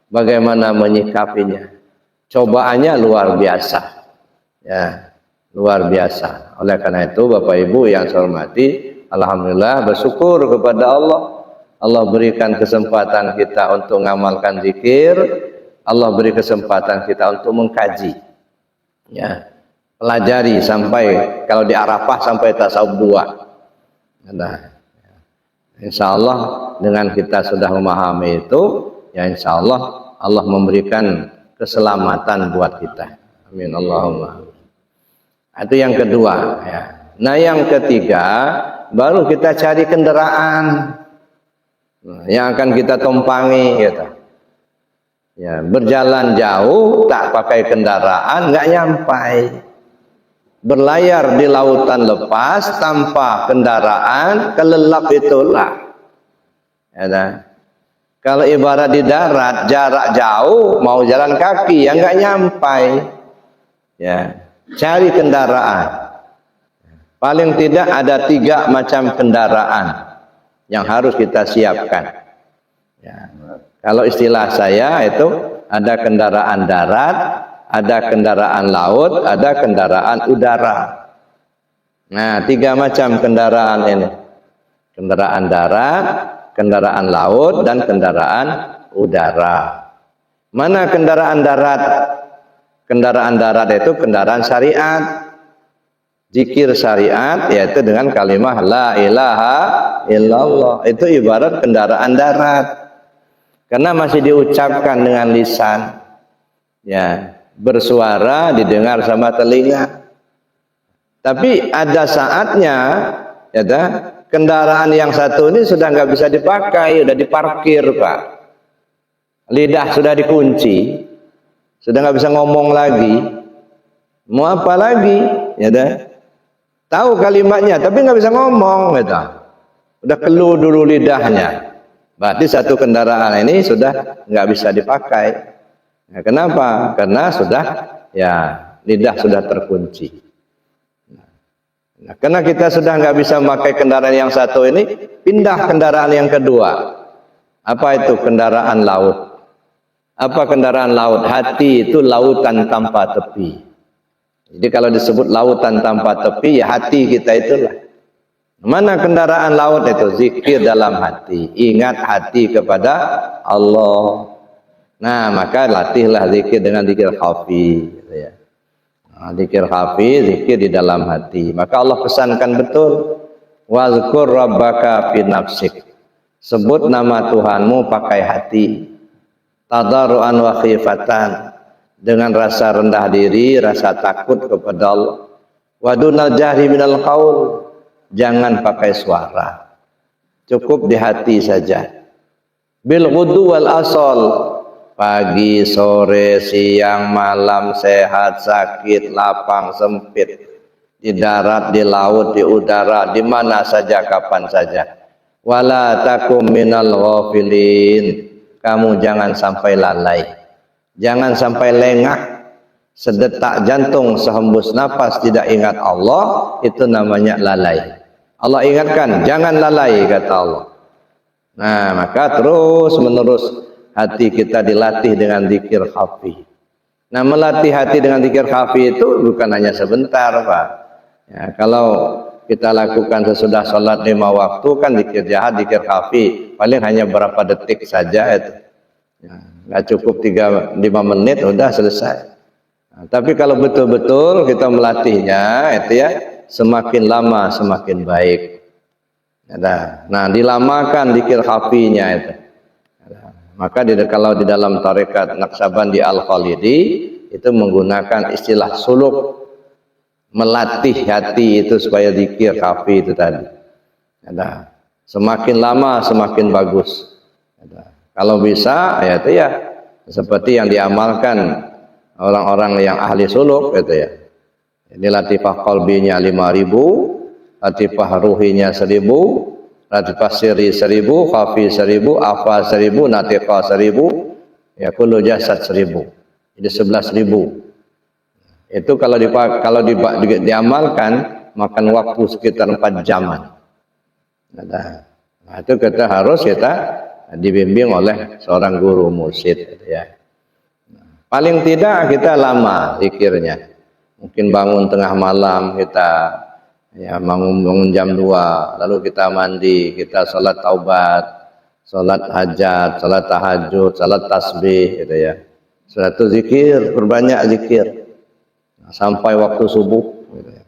bagaimana menyikapinya. Cobaannya luar biasa, ya luar biasa. Oleh karena itu Bapak Ibu yang saya hormati, alhamdulillah bersyukur kepada Allah. Allah berikan kesempatan kita untuk mengamalkan zikir, Allah beri kesempatan kita untuk mengkaji, ya, pelajari sampai kalau di Arafah sampai tasawuf 2. Nah, insya Allah dengan kita sudah memahami itu, ya insya Allah Allah memberikan keselamatan buat kita. Amin Allahumma. Itu yang kedua. Ya. Nah, yang ketiga baru kita cari kendaraan yang akan kita tumpangi, gitu. Ya, berjalan jauh tak pakai kendaraan nggak nyampai. Berlayar di lautan lepas tanpa kendaraan kelelap itulah. Ya, kalau ibarat di darat jarak jauh mau jalan kaki ya nggak nyampai. Ya, cari kendaraan. Paling tidak ada 3 macam kendaraan yang harus kita siapkan. Ya, kalau istilah saya itu ada kendaraan darat, ada kendaraan laut, ada kendaraan udara. Nah, 3 macam kendaraan ini. Kendaraan darat, kendaraan laut, dan kendaraan udara. Mana kendaraan darat? Kendaraan darat itu kendaraan syariat. Zikir syariat yaitu dengan kalimat la ilaha illallah, itu ibarat kendaraan darat karena masih diucapkan dengan lisan, ya, bersuara didengar sama telinga. Tapi ada saatnya ya, kendaraan yang satu ini sudah nggak bisa dipakai, sudah diparkir, Pak. Lidah sudah dikunci, sudah nggak bisa ngomong lagi. Mau apa lagi, ya dah? Tahu kalimatnya tapi nggak bisa ngomong, gitu. Udah kelu dulu lidahnya. Berarti satu kendaraan ini sudah nggak bisa dipakai. Nah, kenapa? Karena sudah ya lidah sudah terkunci. Nah, karena kita sudah nggak bisa memakai kendaraan yang satu ini, pindah kendaraan yang kedua. Apa itu kendaraan laut? Apa kendaraan laut? Hati itu lautan tanpa tepi. Jadi kalau disebut lautan tanpa tepi, ya hati kita itulah. Mana kendaraan laut itu? Zikir dalam hati. Ingat hati kepada Allah. Nah, maka latihlah zikir dengan zikir khafi. Gitu ya. Nah, zikir khafi, zikir di dalam hati. Maka Allah pesankan betul. Wazkur rabbaka fi nafsik. Sebut nama Tuhanmu pakai hati. Tadarruan wa khifatan. Dengan rasa rendah diri, rasa takut kepada Allah. Wadunal jahri minal qaul. Jangan pakai suara. Cukup di hati saja. Bil ghudu wal asal. Pagi, sore, siang, malam, sehat, sakit, lapang, sempit. Di darat, di laut, di udara, di mana saja, kapan saja. Wala takum minal ghafilin. Kamu jangan sampai lalai. Jangan sampai lengah. Sedetak jantung, sehembus nafas tidak ingat Allah, itu namanya lalai. Allah ingatkan, jangan lalai, kata Allah. Nah, maka terus menerus hati kita dilatih dengan zikir khafi. Nah, melatih hati dengan zikir khafi itu bukan hanya sebentar, Pak. Ya, kalau kita lakukan sesudah sholat 5 waktu kan zikir jahat, zikir khafi, paling hanya berapa detik saja itu. Ya, nggak cukup 5 menit udah selesai. Nah, tapi kalau betul-betul kita melatihnya, itu ya, semakin lama semakin baik. Nah, dilamakan zikir khafinya itu. Maka kalau di dalam tarekat Naqsabandi Al-Khalidi itu menggunakan istilah suluk, melatih hati itu supaya zikir khafi itu tadi. Semakin lama semakin bagus. Kalau bisa ya itu ya seperti yang diamalkan orang-orang yang ahli suluk itu ya. Ini latifah qalbinya 5.000, latifah ruhinya 1.000, latifah sirri 1.000, khafi 1.000, afa 1.000, natiqah 1.000, ya kullu jasad 1.000. Jadi 11.000. Itu kalau diamalkan makan waktu sekitar 4 jaman. Nah, itu kita harus dibimbing oleh seorang guru mursyid gitu ya. Paling tidak kita lama zikirnya. Mungkin bangun tengah malam kita ya bangun jam 2, lalu kita mandi, kita salat taubat, salat hajat, salat tahajud, salat tasbih gitu ya. Setelah itu zikir, perbanyak zikir sampai waktu subuh gitu ya.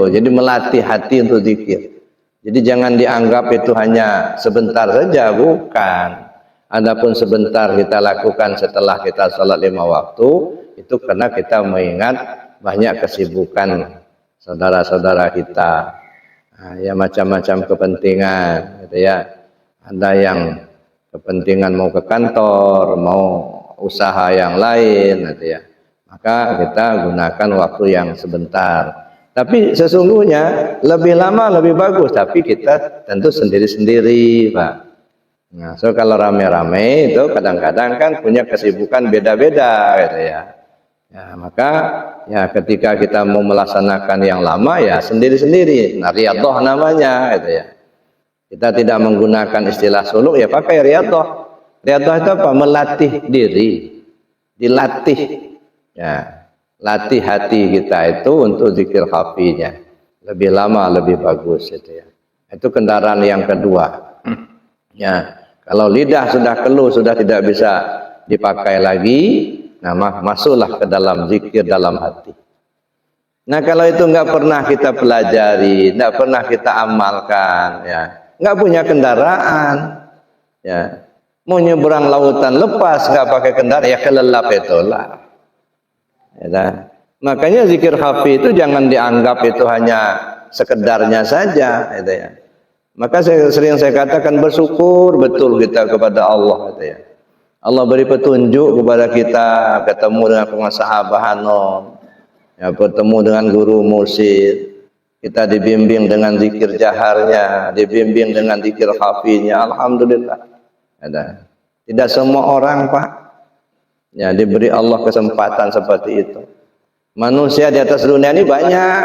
Jadi melatih hati untuk zikir. Jadi jangan dianggap itu hanya sebentar saja, bukan. Adapun sebentar kita lakukan setelah kita salat 5 waktu, itu karena kita mengingat banyak kesibukan saudara-saudara kita. Nah, ya macam-macam kepentingan gitu ya. Ada yang kepentingan mau ke kantor, mau usaha yang lain gitu ya. Maka kita gunakan waktu yang sebentar. Tapi sesungguhnya lebih lama lebih bagus, tapi kita tentu sendiri-sendiri, Pak. Nah, so kalau rame-rame itu kadang-kadang kan punya kesibukan beda-beda gitu ya. Ya, maka ya ketika kita mau melaksanakan yang lama ya sendiri-sendiri. Nah, riyadhah namanya gitu ya. Kita tidak menggunakan istilah suluk ya pakai riyadhah. Riyadhah itu apa? Melatih diri. Dilatih. Ya. Latih hati kita itu untuk zikir khafinya. Lebih lama lebih bagus itu ya. Itu kendaraan yang kedua. Ya, kalau lidah sudah keluh, sudah tidak bisa dipakai lagi, nah masuklah ke dalam zikir dalam hati. Nah, kalau itu nggak pernah kita pelajari, nggak pernah kita amalkan, ya, nggak punya kendaraan, ya, mau nyeberang lautan lepas nggak pakai kendaraan, ya kelelap itulah. Ya, makanya zikir khafi itu jangan dianggap itu hanya sekedarnya saja, gitu ya. Maka sering saya katakan bersyukur betul kita kepada Allah, gitu ya. Allah beri petunjuk kepada kita, ketemu dengan pengusaha Bahanon, ya, bertemu dengan guru mursyid, kita dibimbing dengan zikir jaharnya, dibimbing dengan zikir khafinya, alhamdulillah. Ada. Tidak semua orang, Pak, ya diberi Allah kesempatan seperti itu. Manusia di atas dunia ini banyak,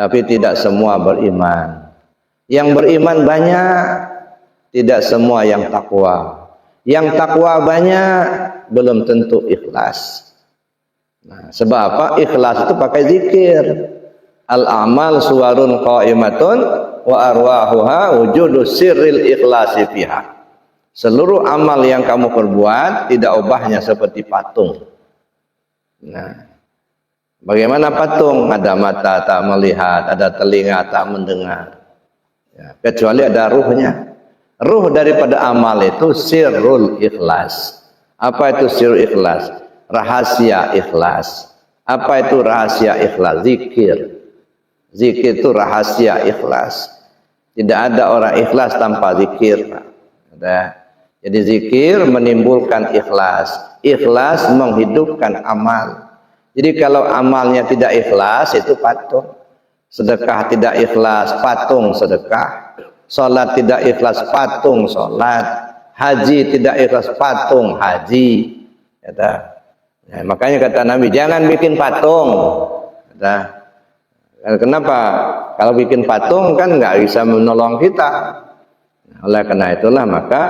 tapi tidak semua beriman. Yang beriman banyak, tidak semua yang takwa. Yang takwa banyak, belum tentu ikhlas. Nah, sebab apa? Ikhlas itu pakai zikir. Al-amal suwarun qaimatun wa arwahuha wujudu sirril ikhlasi fiha. Seluruh amal yang kamu perbuat tidak ubahnya seperti patung. Nah, bagaimana patung? Ada mata tak melihat, ada telinga tak mendengar. Ya, kecuali ada ruhnya. Ruh daripada amal itu sirrul ikhlas. Apa itu sirrul ikhlas? Rahasia ikhlas. Apa itu rahasia ikhlas? Zikir. Zikir itu rahasia ikhlas. Tidak ada orang ikhlas tanpa zikir. Ada. Jadi zikir menimbulkan ikhlas. Ikhlas menghidupkan amal. Jadi kalau amalnya tidak ikhlas, itu patung. Sedekah tidak ikhlas, patung sedekah. Salat tidak ikhlas, patung salat. Haji tidak ikhlas, patung haji. Ya, makanya kata Nabi, jangan bikin patung. Kenapa? Kalau bikin patung kan nggak bisa menolong kita. Oleh karena itulah maka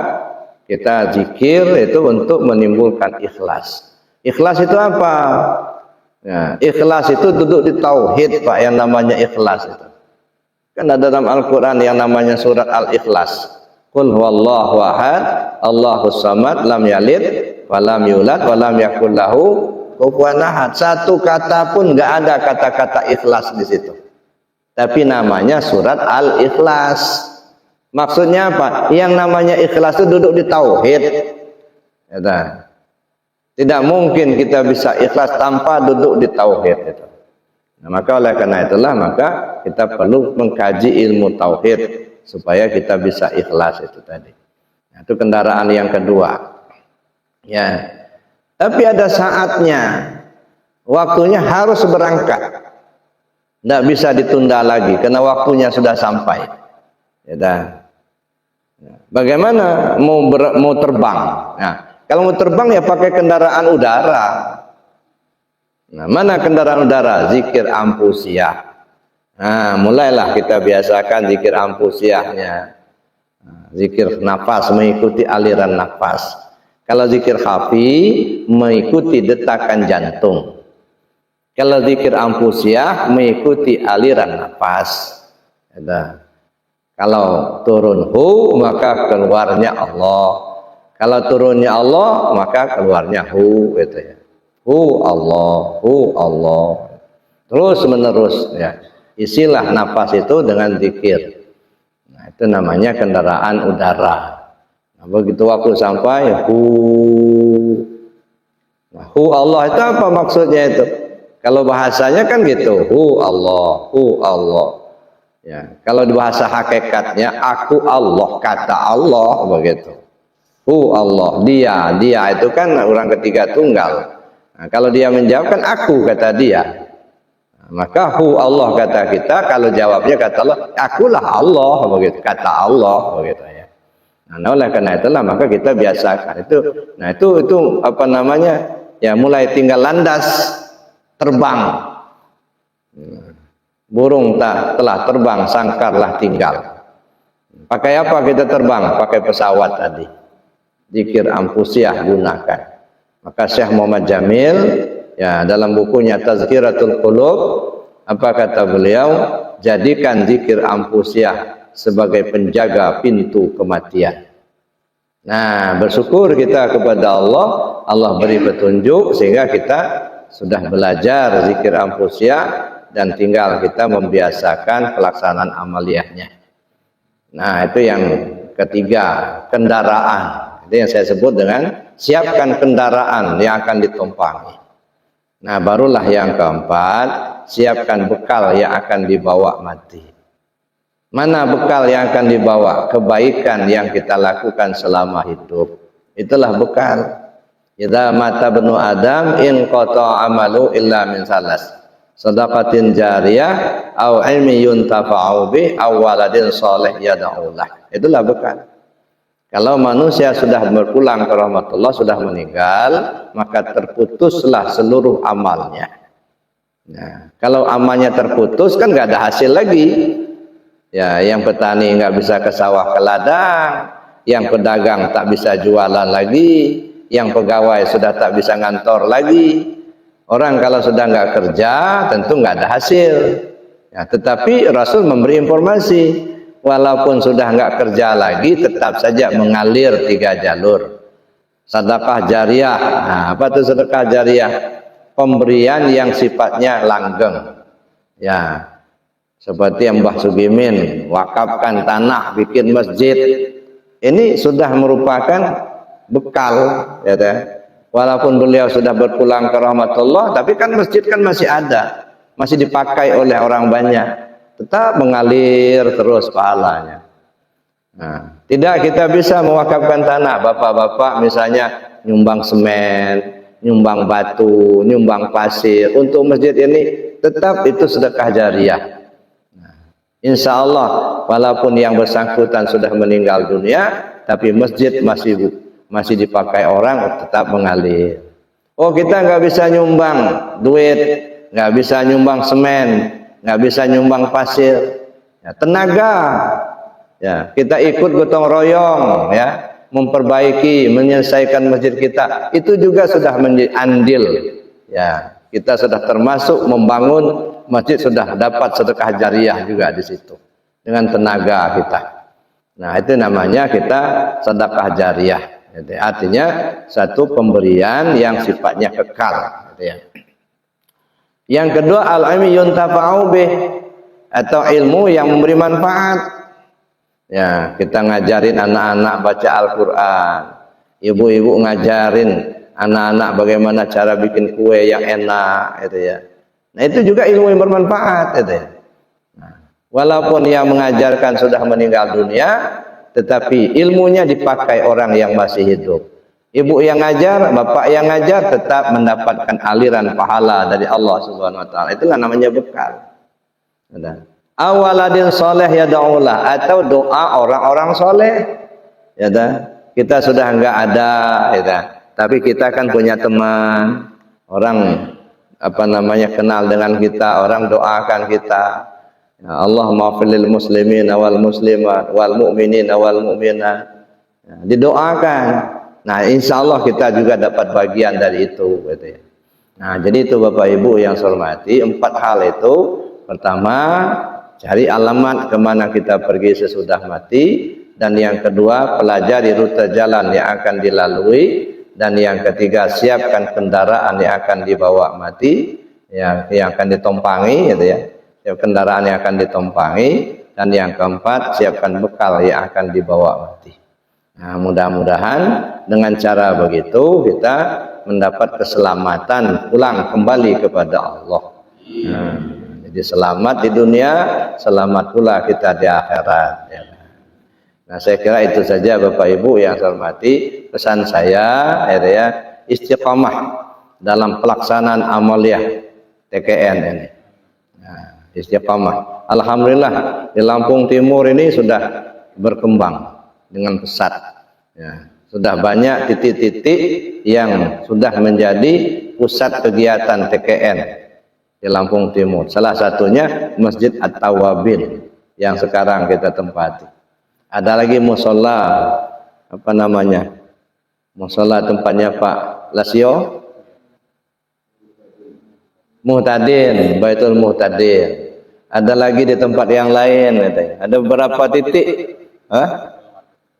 kita zikir itu untuk menimbulkan ikhlas. Ikhlas itu apa? Ya, ikhlas itu duduk di tauhid, Pak, yang namanya ikhlas itu. Kan ada dalam Al-Qur'an yang namanya surat Al-Ikhlas. Qul huwallahu ahad, Allahus samad, lam yalid wa lam yulad wa lam yakul lahu kufuwan ahad. Satu kata pun enggak ada kata-kata ikhlas di situ. Tapi namanya surat Al-Ikhlas. Maksudnya apa? Yang namanya ikhlas itu duduk di tauhid. Ya, tidak mungkin kita bisa ikhlas tanpa duduk di tauhid itu. Nah, maka oleh karena itulah maka kita perlu mengkaji ilmu tauhid supaya kita bisa ikhlas itu tadi. Nah, itu kendaraan yang kedua. Ya. Tapi ada saatnya, waktunya harus berangkat. Tidak bisa ditunda lagi karena waktunya sudah sampai. Ya. Bagaimana mau terbang? Nah, kalau mau terbang ya pakai kendaraan udara. Nah, mana kendaraan udara? Zikir ampusiyah. Nah, mulailah kita biasakan zikir ampusiyahnya. Nah, zikir nafas, mengikuti aliran nafas. Kalau zikir khafi, mengikuti detakan jantung. Kalau zikir ampusiyah, mengikuti aliran nafas. Kalau turun hu, maka keluarnya Allah. Kalau turunnya Allah, maka keluarnya hu, gitu ya. Hu Allah, hu Allah. Terus menerus ya. Isilah nafas itu dengan zikir. Nah, itu namanya kendaraan udara. Nah, begitu waktu sampai hu. Nah, hu Allah itu apa maksudnya itu? Kalau bahasanya kan gitu, hu Allah, hu Allah. Ya, kalau di bahasa hakikatnya aku Allah, kata Allah begitu. Hu Allah, dia itu kan orang ketiga tunggal. Nah, kalau dia menjawab kan aku, kata dia. Nah, maka hu Allah kata kita, kalau jawabnya kata Allah, akulah Allah begitu, kata Allah begitu ya. Nah, oleh karena itulah maka kita biasakan itu. Nah, itu apa namanya? Ya, mulai tinggal landas terbang. Burung telah terbang, sangkarlah tinggal. Pakai apa kita terbang? Pakai pesawat tadi. Zikir ampusiyah gunakan. Maka Syekh Muhammad Jamil ya dalam bukunya Tazkiratul Qulub, apa kata beliau? Jadikan zikir ampusiyah sebagai penjaga pintu kematian. Nah, bersyukur kita kepada Allah, Allah beri petunjuk sehingga kita sudah belajar zikir ampusiyah dan tinggal kita membiasakan pelaksanaan amaliyahnya. Nah, itu yang ketiga, kendaraan. Itu yang saya sebut dengan siapkan kendaraan yang akan ditumpangi. Nah, barulah yang keempat, siapkan bekal yang akan dibawa mati. Mana bekal yang akan dibawa? Kebaikan yang kita lakukan selama hidup. Itulah bekal. Idza mata bnu Adam in qata amalu illa min salas. Sadaqatin jariyah au ilmi yuntafa'u bi aw waladin salih yad'ulah. Itulah bekal. Kalau manusia sudah berpulang ke rahmatullah, sudah meninggal, maka terputuslah seluruh amalnya. Nah, kalau amannya terputus kan nggak ada hasil lagi. Ya, yang petani nggak bisa ke sawah ke ladang, yang pedagang tak bisa jualan lagi, yang pegawai sudah tak bisa ngantor lagi. Orang kalau sudah nggak kerja tentu nggak ada hasil. Ya, tetapi Rasul memberi informasi, walaupun sudah nggak kerja lagi, tetap saja mengalir 3 jalur. Sedekah jariyah. Nah, apa itu sedekah jariyah? Pemberian yang sifatnya langgeng. Ya, seperti yang Mbah Sugimin wakafkan tanah bikin masjid, ini sudah merupakan bekal, ya kan? Walaupun beliau sudah berpulang ke rahmatullah, tapi kan masjid kan masih ada, masih dipakai oleh orang banyak, tetap mengalir terus pahalanya. Nah, tidak kita bisa mewakafkan tanah, bapak-bapak misalnya nyumbang semen, nyumbang batu, nyumbang pasir untuk masjid ini, tetap itu sedekah jariyah. Insya Allah walaupun yang bersangkutan sudah meninggal dunia, tapi masjid masih dipakai orang, tetap mengalir. Oh, kita nggak bisa nyumbang duit, nggak bisa nyumbang semen, nggak bisa nyumbang pasir, ya, tenaga, ya kita ikut gotong royong, ya memperbaiki, menyelesaikan masjid kita, itu juga sudah menjadi andil, ya kita sudah termasuk membangun masjid, sudah dapat sedekah jariyah juga di situ dengan tenaga kita. Nah, itu namanya kita sedekah jariyah. Jadi, artinya satu pemberian yang sifatnya kekal. Gitu ya. Yang kedua, al-ilmi yuntafa'u bih, atau ilmu yang memberi manfaat. Ya, kita ngajarin anak-anak baca Al-Quran, ibu-ibu ngajarin anak-anak bagaimana cara bikin kue yang enak, gitu ya. Nah, itu juga ilmu yang bermanfaat, gitu ya. Nah, walaupun yang mengajarkan sudah meninggal dunia, tetapi ilmunya dipakai orang yang masih hidup. Ibu yang ngajar, bapak yang ngajar, tetap mendapatkan aliran pahala dari Allah Subhanahu wa taala. Itulah namanya bekal. Awaladin soleh yad'ulah, atau doa orang-orang soleh. Ya dah. Kita sudah enggak ada, ya dah. Tapi kita kan punya teman, orang kenal dengan kita, orang doakan kita. Ya, Allahumma fil muslimin wal muslimat wal mu'minin wal mu'minat. Ya, didoakan. Nah, insya Allah kita juga dapat bagian dari itu, gitu ya. Nah, jadi itu Bapak Ibu yang saya hormati, 4 hal itu. Pertama, cari alamat kemana kita pergi sesudah mati. Dan yang kedua, pelajari rute jalan yang akan dilalui. Dan yang ketiga, siapkan kendaraan yang akan dibawa mati, yang akan ditompangi, gitu ya. Siap kendaraan yang akan ditompangi. Dan yang keempat, siapkan bekal yang akan dibawa mati. Nah, mudah-mudahan dengan cara begitu kita mendapat keselamatan pulang kembali kepada Allah. Nah, jadi selamat di dunia, selamat pula kita di akhirat. Ya. Nah, saya kira itu saja Bapak Ibu yang saya hormati, pesan saya, ya, istiqamah dalam pelaksanaan amaliyah TKN ini. Nah, istiqamah. Alhamdulillah di Lampung Timur ini sudah berkembang dengan pesat. Ya, sudah banyak titik-titik yang sudah menjadi pusat kegiatan TKN di Lampung Timur. Salah satunya Masjid At-Tawabin yang sekarang kita tempati. Ada lagi musola, musola tempatnya Pak Lasio, Muhtadin, Baitul Muhtadin. Ada lagi di tempat yang lain, ada beberapa titik.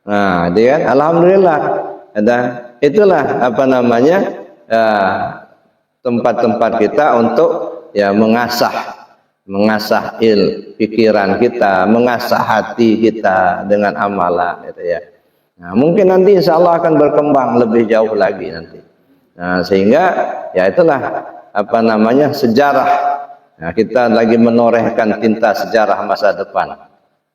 Nah, dia kan, alhamdulillah, itulah tempat-tempat kita untuk ya mengasah pikiran kita, mengasah hati kita dengan amalan, gitu ya. Nah, mungkin nanti insya Allah akan berkembang lebih jauh lagi nanti. Nah, sehingga ya itulah sejarah. Nah, kita lagi menorehkan tinta sejarah masa depan.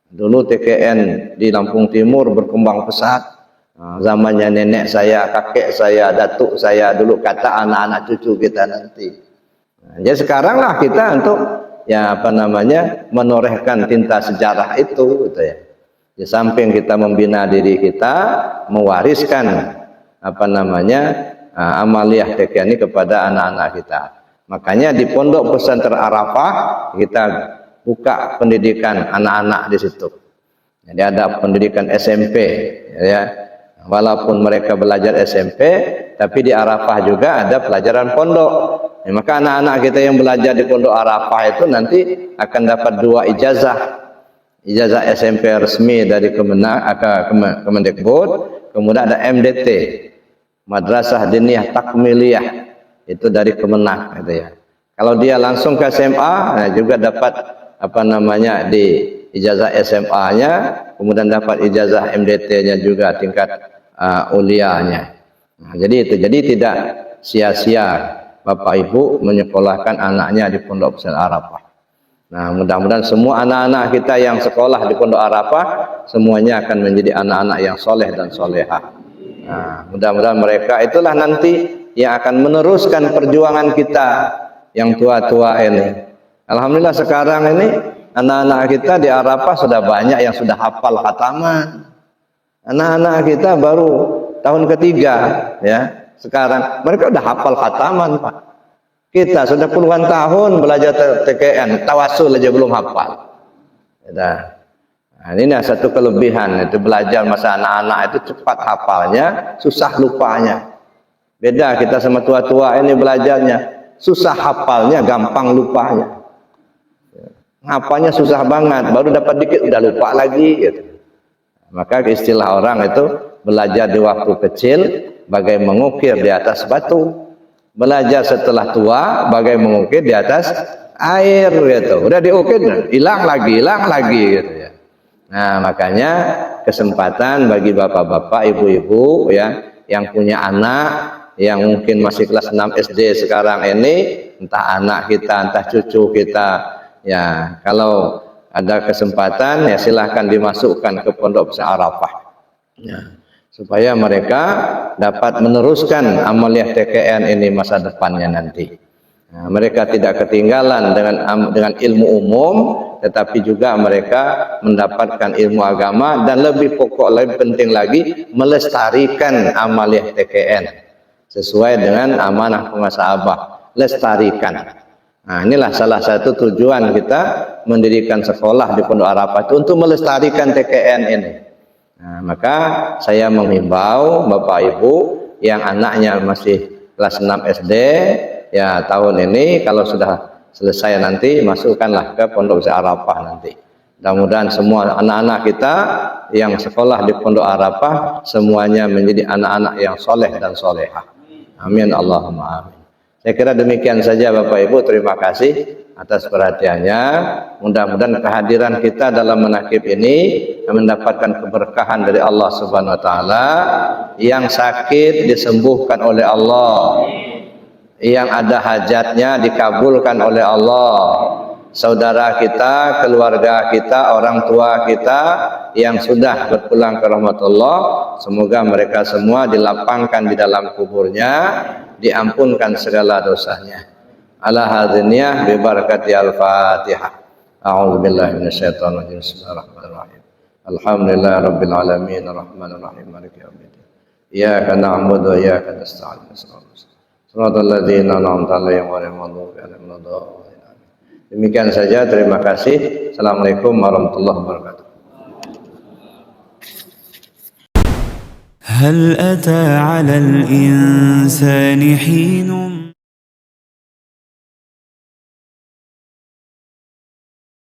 Dulu TKN di Lampung Timur berkembang pesat. Nah, zamannya nenek saya, kakek saya, datuk saya, dulu kata anak-anak cucu kita nanti. Nah, jadi sekarang lah kita untuk menorehkan tinta sejarah itu, gitu ya. Di samping kita membina diri kita, mewariskan amaliyah TKN ini kepada anak-anak kita. Makanya di Pondok Pesantren Arafah kita buka pendidikan anak-anak di situ. Jadi ada pendidikan SMP, ya. Walaupun mereka belajar SMP, tapi di Arafah juga ada pelajaran pondok. Ya, maka anak-anak kita yang belajar di Pondok Arafah itu nanti akan dapat 2 ijazah. Ijazah SMP resmi dari Kemendikbud, kemudian ada MDT, Madrasah Diniyah Takmiliyah, itu dari Kemenak, gitu ya. Kalau dia langsung ke SMA, nah juga dapat di ijazah SMA-nya, kemudian dapat ijazah MDT-nya juga tingkat ulianya. Nah, jadi tidak sia-sia Bapak Ibu menyekolahkan anaknya di Pondok Pesantren Arafah. Nah, mudah-mudahan semua anak-anak kita yang sekolah di Pondok Arafah semuanya akan menjadi anak-anak yang soleh dan solehah. Nah, mudah-mudahan mereka itulah nanti yang akan meneruskan perjuangan kita yang tua-tua ini. Alhamdulillah sekarang ini anak-anak kita di Arafah sudah banyak yang sudah hafal khataman. Anak-anak kita baru tahun ketiga, ya. Sekarang mereka sudah hafal khataman, Pak. Kita sudah puluhan tahun belajar TKN, tawasul aja belum hafal. Nah, ini satu kelebihan itu belajar masa anak-anak itu cepat hafalnya, susah lupanya. Beda kita sama tua-tua ini belajarnya, susah hafalnya, gampang lupanya. Ngapalnya susah banget, baru dapat dikit udah lupa lagi gitu. Maka istilah orang itu belajar di waktu kecil bagai mengukir di atas batu. Belajar setelah tua bagai mengukir di atas air gitu. Udah diukir hilang lagi gitu ya. Nah, makanya kesempatan bagi bapak-bapak, ibu-ibu ya yang punya anak yang mungkin masih kelas 6 SD sekarang ini, entah anak kita, entah cucu kita, ya kalau ada kesempatan ya silahkan dimasukkan ke Pondok Pesantren Arafah. Ya. Supaya mereka dapat meneruskan amaliyah TKN ini masa depannya nanti. Nah, mereka tidak ketinggalan dengan ilmu umum, tetapi juga mereka mendapatkan ilmu agama dan lebih pokok, lebih penting lagi melestarikan amaliyah TKN sesuai dengan amanah penguasa Abah, lestarikan. Nah, inilah salah satu tujuan kita mendirikan sekolah di Pondok Arafah itu untuk melestarikan TKN ini. Nah, maka saya menghimbau Bapak Ibu yang anaknya masih kelas 6 SD, ya tahun ini kalau sudah selesai nanti masukkanlah ke Pondok Pesantren Arafah nanti. Mudah-mudahan semua anak-anak kita yang sekolah di Pondok Arafah semuanya menjadi anak-anak yang soleh dan solehah. Amin Allahumma amin. Saya kira demikian saja Bapak Ibu, terima kasih atas perhatiannya. Mudah-mudahan kehadiran kita dalam menakib ini mendapatkan keberkahan dari Allah Subhanahu wa taala. Yang sakit disembuhkan oleh Allah, yang ada hajatnya dikabulkan oleh Allah. Saudara kita, keluarga kita, orang tua kita yang sudah berpulang ke rahmatullah, semoga mereka semua dilapangkan di dalam kuburnya, diampunkan segala dosanya. Ala hadziniyah bi barakati al-Fatihah. A'udzu billahi minasyaitonir rajim. Bismillahirrahmanirrahim. Alhamdulillahi rabbil alamin arrahmanir rahim maliki yaumiddin. Iyyaka na'budu wa iyyaka nasta'in. Shiratal ladzina an'amta 'alaihim ghairil maghdubi 'alaihim waladdallin. Demikian saja, terima kasih. Assalamualaikum warahmatullahi wabarakatuh. هل أتى على الإنسان حين